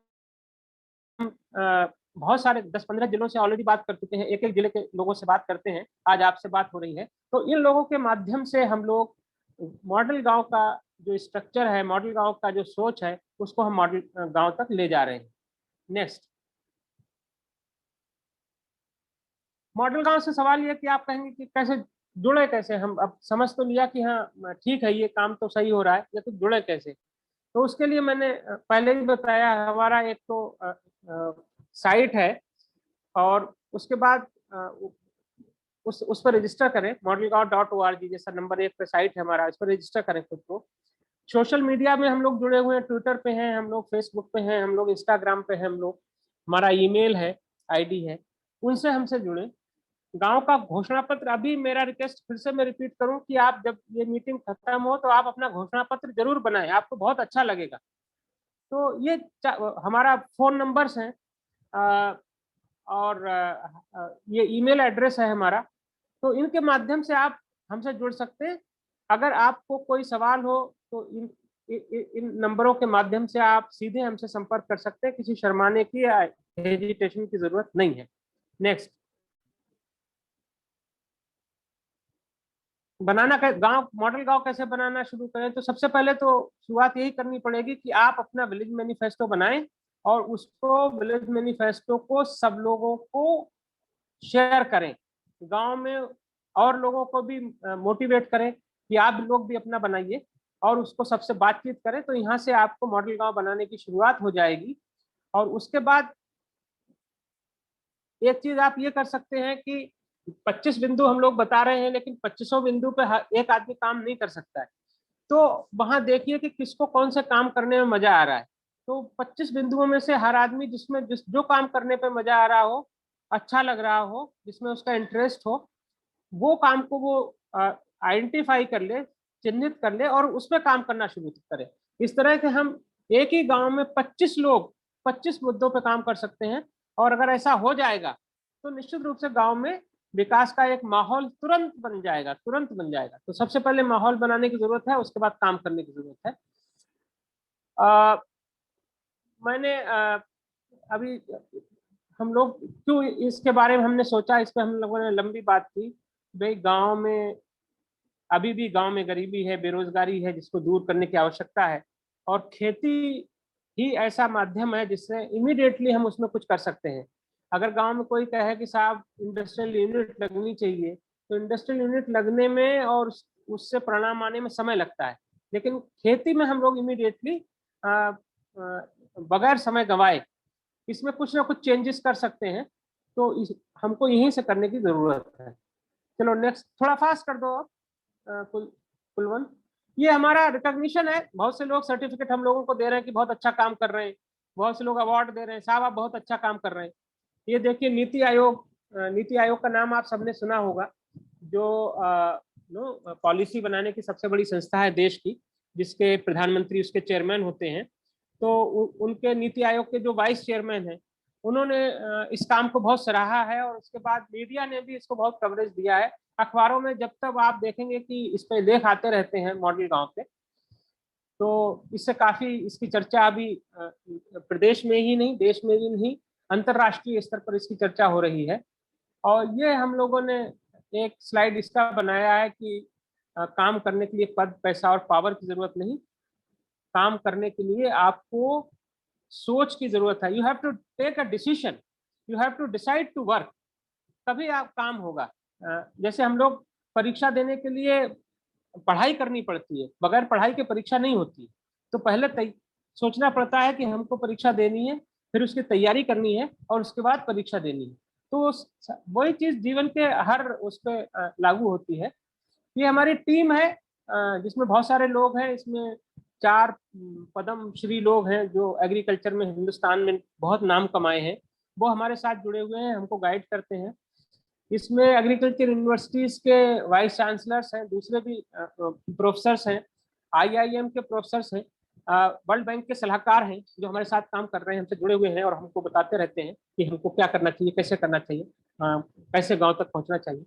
बहुत सारे 10-15 जिलों से ऑलरेडी बात कर चुके हैं, एक एक जिले के लोगों से बात करते हैं, आज आपसे बात हो रही है। तो इन लोगों के माध्यम से हम लोग मॉडल गांव का जो स्ट्रक्चर है, मॉडल गांव का जो सोच है, उसको हम मॉडल गांव तक ले जा रहे हैं। नेक्स्ट, मॉडल गांव से सवाल ये कि आप कहेंगे कि कैसे जुड़े, कैसे हम, अब समझ तो लिया कि हाँ ठीक है ये काम तो सही हो रहा है, लेकिन जुड़े कैसे, तो उसके लिए मैंने पहले ही बताया, हमारा एक तो साइट है और उसके बाद उस पर रजिस्टर करें, modelgaon.org जैसा नंबर 1 पे साइट है हमारा, इस पर रजिस्टर करें खुद को। सोशल मीडिया में हम लोग जुड़े हुए हैं, ट्विटर पे हैं हम लोग, फेसबुक पे हैं हम लोग, इंस्टाग्राम पे हैं हम लोग, हमारा ईमेल है, आईडी है, उनसे हमसे जुड़े। गांव का घोषणा पत्र, अभी मेरा रिक्वेस्ट फिर से मैं रिपीट करूं कि आप जब ये मीटिंग खत्म हो तो आप अपना घोषणा पत्र जरूर बनाएं, आपको बहुत अच्छा लगेगा। तो ये हमारा फोन नंबर्स हैं और ये ईमेल एड्रेस है हमारा, तो इनके माध्यम से आप हमसे जुड़ सकते हैं। अगर आपको कोई सवाल हो तो इन नंबरों के माध्यम से आप सीधे हमसे संपर्क कर सकते हैं, किसी शर्माने की या हेजिटेशन की जरूरत नहीं है। नेक्स्ट, बनाना गांव, मॉडल गांव कैसे बनाना शुरू करें, तो सबसे पहले तो शुरुआत यही करनी पड़ेगी कि आप अपना विलेज मैनिफेस्टो बनाएं और उसको, विलेज मैनिफेस्टो को सब लोगों को शेयर करें, गांव में और लोगों को भी मोटिवेट करें कि आप लोग भी अपना बनाइए और उसको सबसे बातचीत करें। तो यहाँ से आपको मॉडल गांव बनाने की शुरुआत हो जाएगी। और उसके बाद एक चीज आप ये कर सकते हैं कि 25 बिंदु हम लोग बता रहे हैं, लेकिन 25 बिंदु पे एक आदमी काम नहीं कर सकता है, तो वहां देखिए कि किसको कौन से काम करने में मजा आ रहा है। तो 25 बिंदुओं में से हर आदमी जिसमें जो काम करने पे मजा आ रहा हो, अच्छा लग रहा हो, जिसमें उसका इंटरेस्ट हो, वो काम को वो आइडेंटिफाई कर ले, चिन्हित कर ले और उस पर काम करना शुरू करे। इस तरह के हम एक ही गांव में 25 लोग 25 मुद्दों पे काम कर सकते हैं। और अगर ऐसा हो जाएगा तो निश्चित रूप से गांव में विकास का एक माहौल तुरंत बन जाएगा, तुरंत बन जाएगा। तो सबसे पहले माहौल बनाने की जरूरत है, उसके बाद काम करने की जरूरत है। मैंने अभी हम लोग क्यों इसके बारे में हमने सोचा, इस पर हम लोगों ने लंबी बात की। भाई गांव में अभी भी गांव में गरीबी है, बेरोजगारी है, जिसको दूर करने की आवश्यकता है, और खेती ही ऐसा माध्यम है जिससे इमीडिएटली हम उसमें कुछ कर सकते हैं। अगर गांव में कोई कहे कि साहब इंडस्ट्रियल यूनिट लगनी चाहिए, तो इंडस्ट्रियल यूनिट लगने में और उससे परिणाम आने में समय लगता है, लेकिन खेती में हम लोग इमीडिएटली बगैर समय गंवाए इसमें कुछ ना कुछ चेंजेस कर सकते हैं। तो हमको यहीं से करने की जरूरत है। चलो नेक्स्ट, थोड़ा फास्ट कर दो आप कुलवंत। ये हमारा रिकॉग्निशन है, बहुत से लोग सर्टिफिकेट हम लोगों को दे रहे हैं कि बहुत अच्छा काम कर रहे हैं, बहुत से लोग अवार्ड दे रहे हैं, साहब आप बहुत अच्छा काम कर रहे हैं। ये देखिए नीति आयोग का नाम आप सबने सुना होगा, जो पॉलिसी बनाने की सबसे बड़ी संस्था है देश की, जिसके प्रधानमंत्री उसके चेयरमैन होते हैं। तो उनके नीति आयोग के जो वाइस चेयरमैन हैं, उन्होंने इस काम को बहुत सराहा है और उसके बाद मीडिया ने भी इसको बहुत कवरेज दिया है। अखबारों में जब तक आप देखेंगे कि इस पे लेख आते रहते हैं मॉडल गांव पे, तो इससे काफी इसकी चर्चा अभी प्रदेश में ही नहीं, देश में भी नहीं, अंतरराष्ट्रीय स्तर पर इसकी चर्चा हो रही है। और ये हम लोगों ने एक स्लाइड इसका बनाया है कि काम करने के लिए पद, पैसा और पावर की जरूरत नहीं, काम करने के लिए आपको सोच की जरूरत है। You have to take a decision, you have to decide to work, तभी आप काम होगा। जैसे हम लोग परीक्षा देने के लिए पढ़ाई करनी पड़ती है, बगैर पढ़ाई के परीक्षा नहीं होती। तो पहले सोचना पड़ता है कि हमको परीक्षा देनी है, फिर उसकी तैयारी करनी है और उसके बाद परीक्षा देनी है। तो वही चीज जीवन के हर उस पर लागू होती है। ये हमारी टीम है जिसमें बहुत सारे लोग हैं। इसमें 4 पद्म श्री लोग हैं जो एग्रीकल्चर में हिंदुस्तान में बहुत नाम कमाए हैं, वो हमारे साथ जुड़े हुए हैं, हमको गाइड करते हैं। इसमें एग्रीकल्चर यूनिवर्सिटीज के वाइस चांसलर्स हैं, दूसरे भी प्रोफेसर्स हैं, IIM के प्रोफेसर्स हैं, वर्ल्ड बैंक के सलाहकार हैं जो हमारे साथ काम कर रहे हैं, हमसे जुड़े हुए हैं और हमको बताते रहते हैं कि हमको क्या करना चाहिए, कैसे करना चाहिए, कैसे गांव तक पहुंचना चाहिए।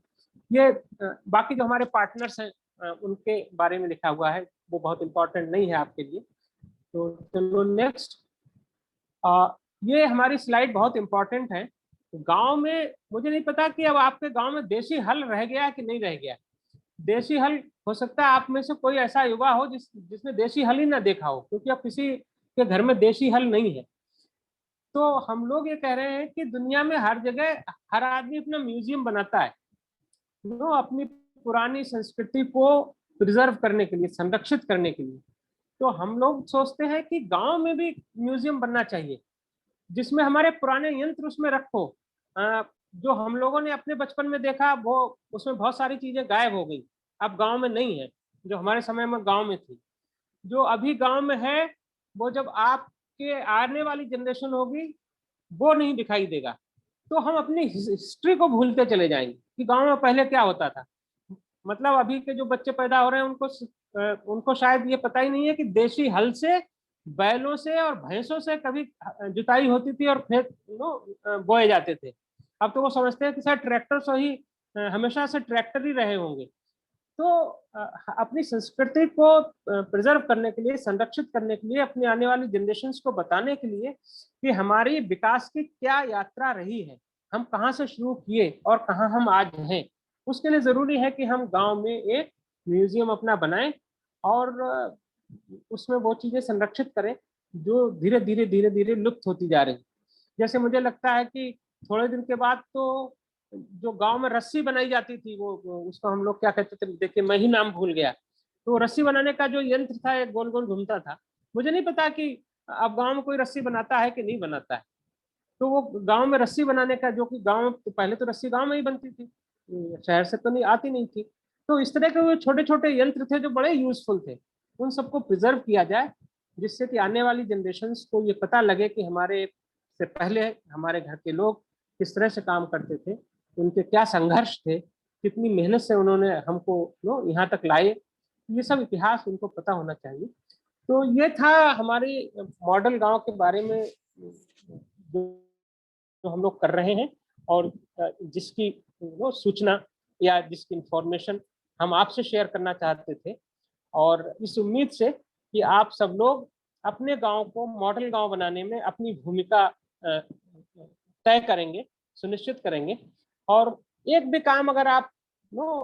ये बाकी जो हमारे पार्टनर्स हैं उनके बारे में लिखा हुआ है, वो बहुत इंपॉर्टेंट नहीं है आपके लिए। तो चलो नेक्स्ट। ये हमारी स्लाइड बहुत इंपॉर्टेंट है। गांव में मुझे नहीं पता कि अब आपके गांव में देशी हल रह गया कि नहीं रह गया। देशी हल, हो सकता है आप में से कोई ऐसा युवा हो जिसने देशी हल ही ना देखा हो, क्योंकि अब किसी के घर में देशी हल नहीं है। तो हम लोग ये कह रहे हैं कि दुनिया में हर जगह हर आदमी अपना म्यूजियम बनाता है, वो अपनी पुरानी संस्कृति को प्रिजर्व करने के लिए, संरक्षित करने के लिए। तो हम लोग सोचते हैं कि गांव में भी म्यूजियम बनना चाहिए जिसमें हमारे पुराने यंत्र उसमें रखो। जो हम लोगों ने अपने बचपन में देखा, वो उसमें बहुत सारी चीजें गायब हो गई, अब गांव में नहीं है, जो हमारे समय में गांव में थी। जो अभी गांव में है वो जब आपके आने वाली जनरेशन होगी वो नहीं दिखाई देगा। तो हम अपनी हिस्ट्री को भूलते चले जाएंगे कि गांव में पहले क्या होता था। मतलब अभी के जो बच्चे पैदा हो रहे हैं उनको शायद ये पता ही नहीं है कि देशी हल से, बैलों से और भैंसों से कभी जुताई होती थी और खेत बोए जाते थे। अब तो वो समझते हैं कि शायद ट्रैक्टर से ही हमेशा से ट्रैक्टर ही रहे होंगे। तो अपनी संस्कृति को प्रिजर्व करने के लिए, संरक्षित करने के लिए, अपनी आने वाली जनरेशन्स को बताने के लिए कि हमारी विकास की क्या यात्रा रही है, हम कहाँ से शुरू किए और कहाँ हम आज हैं, उसके लिए जरूरी है कि हम गांव में एक म्यूजियम अपना बनाएं और उसमें वो चीजें संरक्षित करें जो धीरे धीरे लुप्त होती जा रही। जैसे मुझे लगता है कि थोड़े दिन के बाद तो जो गांव में रस्सी बनाई जाती थी, वो उसको हम लोग क्या कहते थे, देखिए मैं ही नाम भूल गया। तो रस्सी बनाने का जो यंत्र था, एक गोल गोल घूमता था। मुझे नहीं पता कि अब गांव में कोई रस्सी बनाता है कि नहीं बनाता है। तो वो गांव में रस्सी बनाने का, जो कि गांव तो पहले तो रस्सी गांव में ही बनती थी, शहर से तो नहीं आती नहीं थी। तो इस तरह के वो छोटे छोटे यंत्र थे जो बड़े यूजफुल थे, उन सबको प्रिजर्व किया जाए, जिससे कि आने वाली जनरेशन्स को ये पता लगे कि हमारे से पहले हमारे घर के लोग किस तरह से काम करते थे, उनके क्या संघर्ष थे, कितनी मेहनत से उन्होंने हमको यहाँ तक लाए। ये सब इतिहास उनको पता होना चाहिए। तो ये था हमारी मॉडल गांव के बारे में जो हम लोग कर रहे हैं, और जिसकी सूचना या जिसकी इंफॉर्मेशन हम आपसे शेयर करना चाहते थे। और इस उम्मीद से कि आप सब लोग अपने गांव को मॉडल गांव बनाने में अपनी भूमिका तय करेंगे, सुनिश्चित करेंगे। और एक भी काम अगर आप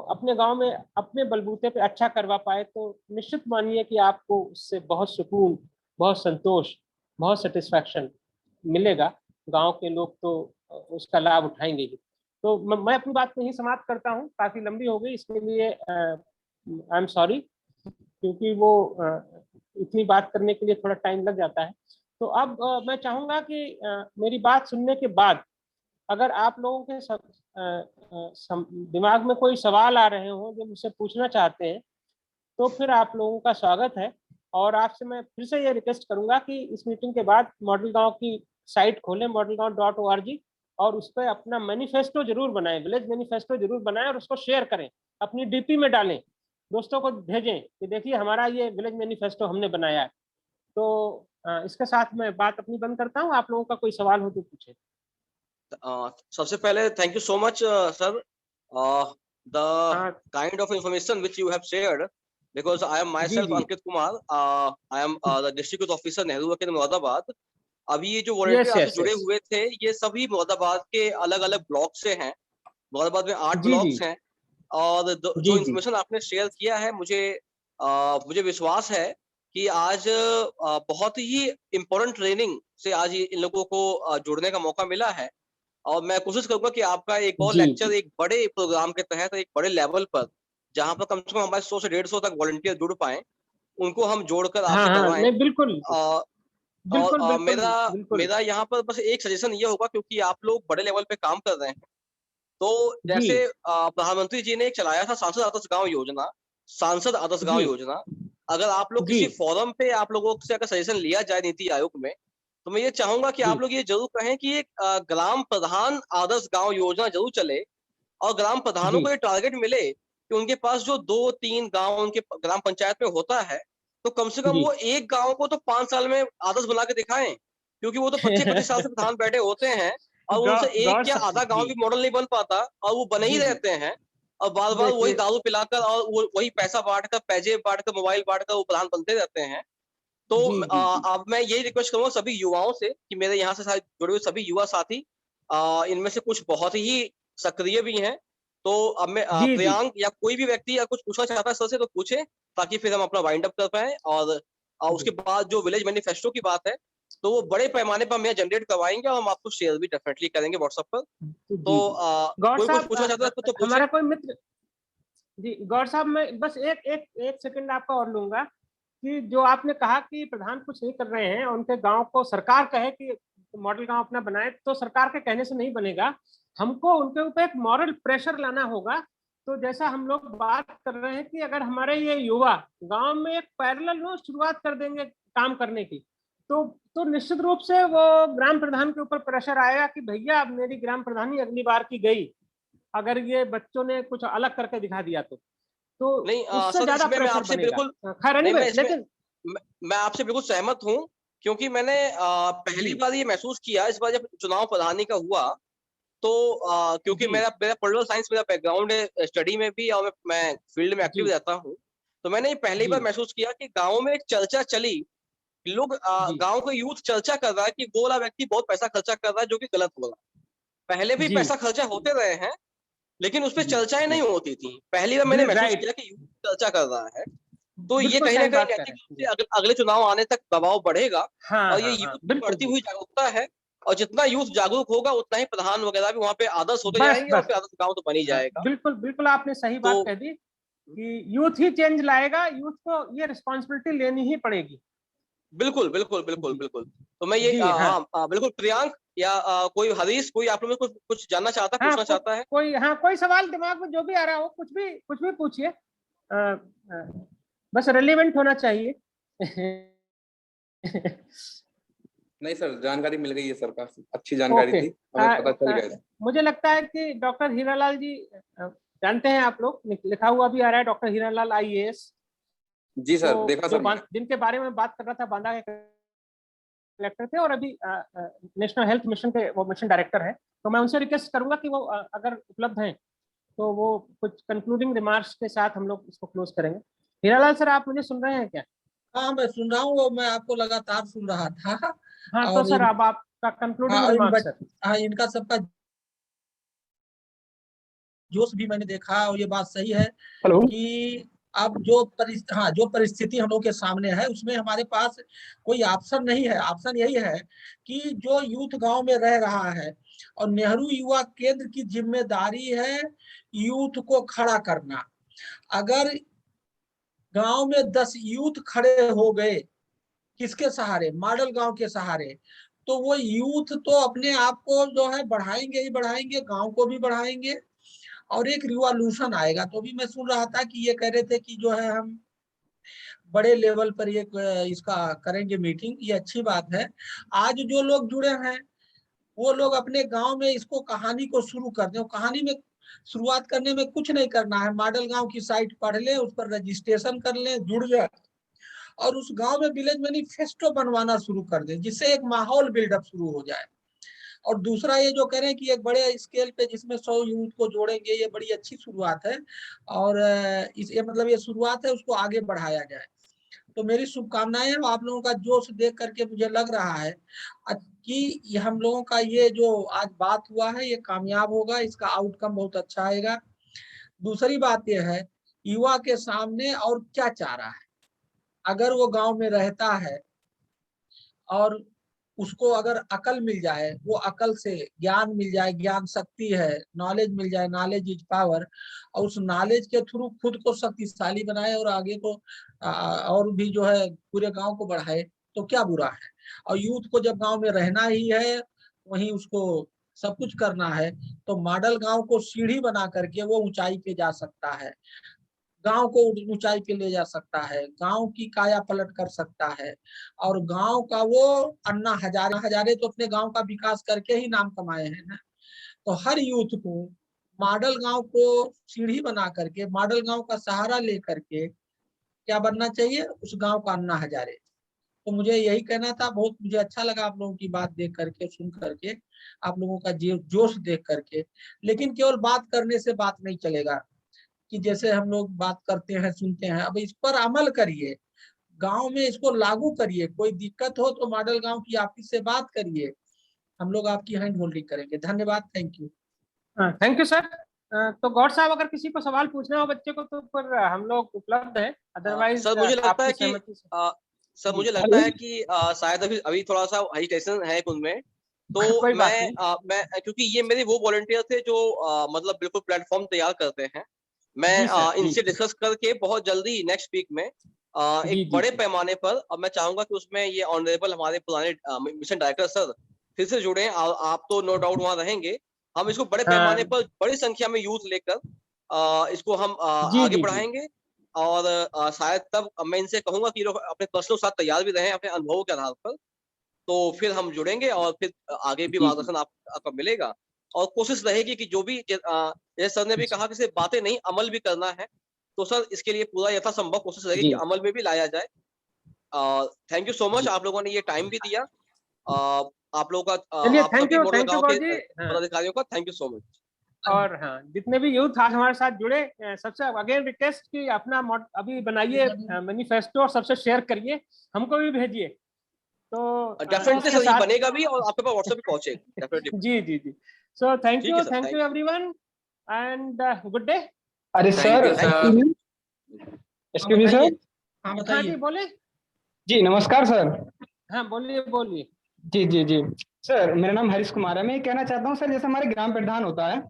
अपने गांव में अपने बलबूते पे अच्छा करवा पाए तो निश्चित मानिए कि आपको उससे बहुत सुकून, बहुत संतोष, बहुत सेटिस्फैक्शन मिलेगा। गांव के लोग तो उसका लाभ उठाएंगे ही। तो मैं अपनी बात में ही समाप्त करता हूँ, काफी लंबी हो गई, इसके लिए आई एम सॉरी, क्योंकि वो इतनी बात करने के लिए थोड़ा टाइम लग जाता है। तो अब मैं चाहूंगा कि मेरी बात सुनने के बाद अगर आप लोगों के दिमाग में कोई सवाल आ रहे हो जो मुझसे पूछना चाहते हैं, तो फिर आप लोगों का स्वागत है। और आपसे मैं फिर से ये रिक्वेस्ट करूंगा कि इस मीटिंग के बाद मॉडल गांव की साइट खोलें, modelgaon.org, और उस पर अपना मैनिफेस्टो जरूर बनाएं, विलेज मैनिफेस्टो जरूर बनाएं और उसको शेयर करें, अपनी डीपी में डालें, दोस्तों को भेजें कि देखिए हमारा ये विलेज मैनिफेस्टो हमने बनाया है। तो इसके साथ मैं बात अपनी बंद करता हूँ। आप लोगों का कोई सवाल हो तो पूछे। सबसे पहले thank you so much sir, the kind of information which you have shared, because I am myself Ankit Kumar, I am the district officer Nehru वकील मुरादाबाद। अभी ये जो वॉलंटियर आपसे जुड़े हुए थे, ये सभी मुरादाबाद के अलग अलग ब्लॉक से हैं। मुरादाबाद में 8 ब्लॉक्स हैं और जो जी, जी। इंफॉर्मेशन आपने शेयर किया है, मुझे विश्वास है कि आज बहुत ही इम्पोर्टेंट ट्रेनिंग से आज इन लोगों को जुड़ने का मौका मिला है। और मैं कोशिश करूंगा कि आपका एक और जी, लेक्चर जी। एक बड़े प्रोग्राम के तहत एक बड़े लेवल पर, जहां पर कम से कम हमारे 100 से 150 तक वॉलंटियर जुड़ पाए, उनको हम जोड़कर हाँ, आपसे हाँ, करवाएं। नहीं बिल्कुल, और बिल्कुल, बिल्कुल, मेरा बिल्कुल। मेरा यहाँ पर बस एक सजेशन ये होगा, क्योंकि आप लोग बड़े लेवल पे काम कर रहे हैं, तो जी, जैसे प्रधानमंत्री जी ने एक चलाया था सांसद आदर्श गांव जी, योजना। अगर आप लोग जी, किसी फोरम पे आप लोगों से अगर सजेशन लिया जाए नीति आयोग में, तो मैं ये चाहूंगा कि जी, आप लोग ये जरूर कहें कि एक ग्राम प्रधान आदर्श गांव योजना जरूर चले, और ग्राम प्रधानों जी, को ये टारगेट मिले कि उनके पास जो 2-3 गांव उनके ग्राम पंचायत में होता है, तो कम से कम जी। वो एक गांव को तो 5 साल में आदर्श बना के दिखाएं, क्योंकि वो तो 25-25 साल से प्रधान बैठे होते हैं, और उनसे एक गौर या साहब आधा गांव जी, भी मॉडल नहीं बन पाता, और वो बने ही जी, जी। रहते हैं, और बार बार वही देखिए, दारू पिलाकर और वही पैसा बांटकर, पैजे बांटकर, मोबाइल बांटकर वो प्रधान बनते रहते हैं। तो जी, जी, जी, अब मैं यही रिक्वेस्ट करूंगा सभी युवाओं से कि मेरे यहाँ से सारे जुड़े हुए सभी युवा साथी, इनमें से कुछ बहुत ही सक्रिय भी हैं, तो अब मैं जी, जी, प्रियांक या कोई भी व्यक्ति या कुछ पूछना चाहता है सर से तो पूछे, ताकि फिर हम अपना वाइंड अप कर पाए। और जी, उसके बाद जो विलेज मैनिफेस्टो की बात है, तो वो बड़े पैमाने पर हम जनरेट करवाएंगे, और हम आपको शेयर भी डेफिनेटली करेंगे व्हाट्सएप पर। जी, तो जी। गौर कोई कुछ साहब पूछना चाहता है तो पूछे। हमारा कोई मित्र जी, गौर साहब मैं बस एक सेकंड आपका और लूंगा कि जो आपने कहा कि प्रधान कुछ नहीं कर रहे हैं, उनके गांव को सरकार कहे कि मॉडल गांव अपना बनाए, तो सरकार के कहने से नहीं बनेगा। हमको उनके ऊपर एक मॉरल प्रेशर लाना होगा। तो जैसा हम लोग बात कर रहे हैं कि अगर हमारे ये युवा गांव में एक पैरेलल में शुरुआत कर देंगे काम करने की, तो निश्चित रूप से वो ग्राम प्रधान के ऊपर प्रेशर आएगा कि भैया अब मेरी ग्राम प्रधानी अगली बार की गई, अगर ये बच्चों ने कुछ अलग करके दिखा दिया तो नहीं उससे सर, ज्यादा इसमें मैं प्रेशर आपसे बनेगा। बिल्कुल खैर नहीं, एनीवे लेकिन मैं आपसे बिल्कुल सहमत हूँ, क्योंकि मैंने पहली जी, बार ये महसूस किया इस बार जब चुनाव प्रधानी का हुआ, तो क्योंकि जी, मेरा मेरा पॉलिटिकल साइंस मेरा बैकग्राउंड है स्टडी में भी, और मैं फील्ड में एक्टिव जी, रहता हूँ, तो मैंने ये पहली जी, बार महसूस किया कि गाँव में एक चर्चा चली, लोग जी, गाँव का यूथ चर्चा कर रहा है कि वो वाला व्यक्ति बहुत पैसा खर्चा कर रहा है, जो कि गलत हो रहा है। पहले भी जी, पैसा खर्चा होते रहे हैं, लेकिन उसपे जी, चर्चाएं जी, नहीं होती थी। पहली बार मैंने महसूस राइट, किया कि यूथ चर्चा कर रहा है, तो ये बिल्कुल कहीं न सही कहीं बात कर नैतिक रहे रूप हैं से जी। अगले चुनाव आने तक दबाव बढ़ेगा, हाँ, और ये हाँ, हाँ, यूथ की बिल्कुल, बढ़ती हुई बिल्कुल। जागरूकता है, और जितना यूथ जागरूक होगा उतना ही प्रधान वगैरह भी वहाँ पे आदर्श होते बस जाएंगे, और बस फिर आदर्श गाँव तो बन ही हाँ, जाएगा। बिल्कुल बिल्कुल आपने सही तो बात कह दी कि यूथ ही चेंज लाएगा, यूथ को ये रिस्पॉन्सिबिलिटी लेनी ही पड़ेगी। बिल्कुल, बिल्कुल, बिल्कुल, जी, बिल्कुल। तो मैं ये जी, हाँ, बिल्कुल प्रियांक या कोई हरीश, कोई आप लोग में कुछ कुछ जानना चाहता है, हाँ, पूछना चाहता है? कोई हाँ कोई सवाल दिमाग में जो भी आ रहा हो, कुछ भी पूछिए। बस रेलिवेंट होना चाहिए। नहीं सर, जानकारी मिल गई है सर, काफी अच्छी जानकारी ओके। थी, हमें पता चल गया। मुझे लगता है कि डॉक्टर हीरालाल जी जानते हैं आप लोग, लिखा हुआ भी आ रहा है डॉक्टर हीरालाल आईएएस। जी तो सर, देखा जो सर मैंने। जिनके बारे में बात कर रहा था, बांदा के कलेक्टर थे और अभी नेशनल हेल्थ मिशन के वो मिशन डायरेक्टर है। तो मैं उनसे रिक्वेस्ट करूंगा कि वो अगर उपलब्ध हैं तो वो कुछ कंक्लूडिंग रिमार्क्स के साथ हम लोग इसको क्लोज करेंगे। हीरालाल सर, आप मुझे सुन रहे हैं क्या? हाँ, मैं सुन रहा हूँ, मैं आपको लगातार सुन रहा था। हाँ तो और सर अब आपका हाँ, कंक्लूडिंग रिमार्क्स सर। हाँ, इनका सबका जोश भी मैंने देखा, और ये बात सही है हेलो। कि अब जो परिस्थिति हम लोग के सामने है, उसमें हमारे पास कोई ऑप्शन नहीं है। ऑप्शन यही है कि जो यूथ गांव में रह रहा है, और नेहरू युवा केंद्र की जिम्मेदारी है यूथ को खड़ा करना। अगर गांव में 10 यूथ खड़े हो गए, किसके सहारे? मॉडल गांव के सहारे, तो वो यूथ तो अपने आप को जो है बढ़ाएंगे ही बढ़ाएंगे, गांव को भी बढ़ाएंगे, और एक रिवॉल्यूशन आएगा। तो भी मैं सुन रहा था कि ये कह रहे थे कि जो है हम बड़े लेवल पर ये इसका करेंगे मीटिंग, ये अच्छी बात है। आज जो लोग जुड़े हैं वो लोग अपने गांव में इसको कहानी को शुरू कर दें। कहानी में शुरुआत करने में कुछ नहीं करना है, मॉडल गांव की साइट पढ़ लें, उस पर रजिस्ट्रेशन कर लें, जुड़ जाए, और उस गांव में विलेज मैनिफेस्टो बनवाना शुरू कर दें, जिससे एक माहौल बिल्डअप शुरू हो जाए। और दूसरा ये जो कह रहे हैं कि एक बड़े स्केल पे जिसमें 100 यूथ को जोड़ेंगे, ये बड़ी अच्छी शुरुआत है, और ये मतलब ये शुरुआत है, उसको आगे बढ़ाया जाए। तो मेरी शुभकामनाएं हैं। आप लोगों का जोश देख करके मुझे लग रहा है कि हम लोगों का ये जो आज बात हुआ है ये कामयाब होगा, इसका आउटकम बहुत अच्छा आएगा। दूसरी बात यह है, युवा के सामने और क्या चारा है। अगर वो गांव में रहता है और उसको अगर अकल मिल जाए, वो अकल से ज्ञान मिल जाए, ज्ञान शक्ति है, नॉलेज मिल जाए, नॉलेज इज पावर, और उस नॉलेज के थ्रू खुद को शक्तिशाली बनाए और आगे को और भी जो है पूरे गांव को बढ़ाए, तो क्या बुरा है। और यूथ को जब गांव में रहना ही है, वहीं उसको सब कुछ करना है, तो मॉडल गांव को सीढ़ी बना करके वो ऊंचाई पे जा सकता है, गांव को ऊंचाई पे ले जा सकता है, गांव की काया पलट कर सकता है। और गांव का वो अन्ना हजारे तो अपने गांव का विकास करके ही नाम कमाए हैं ना। तो हर यूथ को मॉडल गांव को सीढ़ी बना करके, मॉडल गांव का सहारा लेकर के क्या बनना चाहिए, उस गांव का अन्ना हजारे। तो मुझे यही कहना था। बहुत मुझे अच्छा लगा आप लोगों की बात देख करके, सुन करके, आप लोगों का जोश देख करके। लेकिन केवल बात करने से बात नहीं चलेगा, कि जैसे हम लोग बात करते हैं, सुनते हैं, अब इस पर अमल करिए, गांव में इसको लागू करिए। कोई दिक्कत हो तो मॉडल गांव की ऑफिस से बात करिए, हम लोग आपकी हैंड होल्डिंग करेंगे। धन्यवाद, thank you. Thank you sir. तो गौर साहब, अगर किसी को सवाल पूछना हो बच्चे को तो पर हम लोग उपलब्ध हैं, अदरवाइज सर मुझे लगता है आपकी कि सहमति से। सर मुझे लगता है कि शायद अभी अभी थोड़ा सा हेजिटेशन है उनमें, तो कोई बात मैं क्योंकि ये मेरे वो वॉलंटियर थे जो मतलब बिल्कुल प्लेटफॉर्म तैयार करते हैं। मैं जी सर, इनसे जी। डिस्कस करके बहुत जल्दी नेक्स्ट वीक में जी, एक जी, बड़े जी। पैमाने पर, अब मैं चाहूंगा कि उसमें ये ऑनरेबल हमारे पुराने मिशन डायरेक्टर सर फिर से जुड़े। आप तो नो डाउट वहां रहेंगे। हम इसको बड़े हाँ, पैमाने पर बड़ी संख्या में यूथ लेकर इसको हम जी, आगे जी, जी। बढ़ाएंगे। और शायद तब मैं इनसे कहूंगा कि लोग अपने पर्सनल साथ तैयार भी रहें अपने अनुभवों के आधार पर, तो फिर हम जुड़ेंगे और फिर आगे भी जी, जी। मार्गदर्शन आपका मिलेगा। और कोशिश रहेगी कि जो भी जैसे सर ने भी कहा कि सिर्फ बातें नहीं, अमल भी करना है, तो सर इसके लिए पूरा यथासंभव कोशिश रहेगी जी, कि अमल में भी लाया जाए। थैंक यू सो मच, जी। आप लोगों ने ये टाइम भी दिया। आप लोगों का चलिए, आप सभी मॉडल थैंक यू गांव गौर के जी। हाँ, पदाधिकारियों का थैंक यू सो मच। और हाँ, जितने भी यूथ आज हमारे साथ जुड़े, सबसे अगेन रिक्वेस्ट कि अपना अभी बनाइए मैनिफेस्टो और सबसे शेयर करिए, हमको भी भेजिए। तो डेफिनेटली इसके सर, ये साथ बनेगा भी और आपके पास व्हाट्सएप पे पहुंचेगा डेफिनेटली। जी, जी, जी। सो ठीक है sir, thank you everyone and good day. अरे thank sir, you sir. Excuse me sir. हाँ हाँ बताइए। जी, बोले। जी नमस्कार सर। हाँ, बोलिए बोलिए। जी जी जी। सर मेरा नाम हरीश कुमार है। मैं ये कहना चाहता हूँ सर, जैसे हमारे ग्राम प्रधान होता है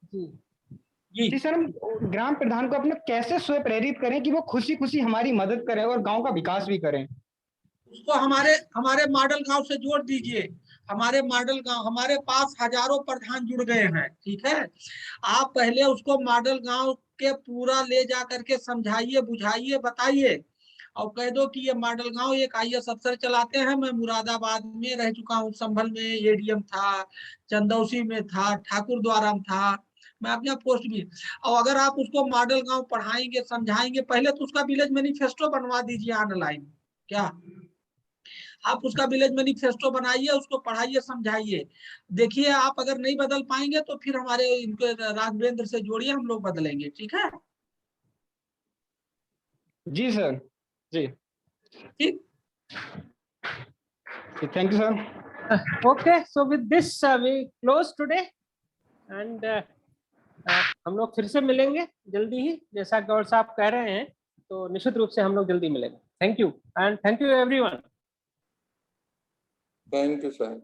जी, जी सर, हम ग्राम प्रधान को अपने कैसे स्वयं प्रेरित करें कि वो खुशी खुशी हमारी मदद करें और गांव का विकास भी करें। उसको हमारे हमारे मॉडल गांव से जोड़ दीजिए। हमारे मॉडल गांव, हमारे पास हजारों प्रधान जुड़ गए हैं, ठीक है। आप पहले उसको मॉडल गांव के पूरा ले जा करके समझाइए, बुझाइए, बताइए, और कह दो कि ये मॉडल गांव एक IAS अफसर चलाते हैं। मैं मुरादाबाद में रह चुका हूँ, संभल में ADM था, चंदौसी में था, ठाकुर द्वारा में था, मैं अपना पोस्ट भी। और अगर आप उसको मॉडल गांव पढ़ाएंगे, समझाएंगे, पहले तो उसका विलेज मैनिफेस्टो बनवा दीजिए ऑनलाइन। क्या आप उसका विलेज मैनिफेस्टो बनाइए, उसको पढ़ाइए, समझाइए। देखिए, आप अगर नहीं बदल पाएंगे तो फिर हमारे इनके राघवेंद्र से जोड़िए, हम लोग बदलेंगे, ठीक है। जी सर। जी ठीक, thank you sir. Okay. So with this we close today and हम लोग फिर से मिलेंगे जल्दी ही, जैसा गौर साहब कह रहे हैं, तो निश्चित रूप से हम लोग जल्दी मिलेंगे। Thank you and thank you everyone. Thank you sir.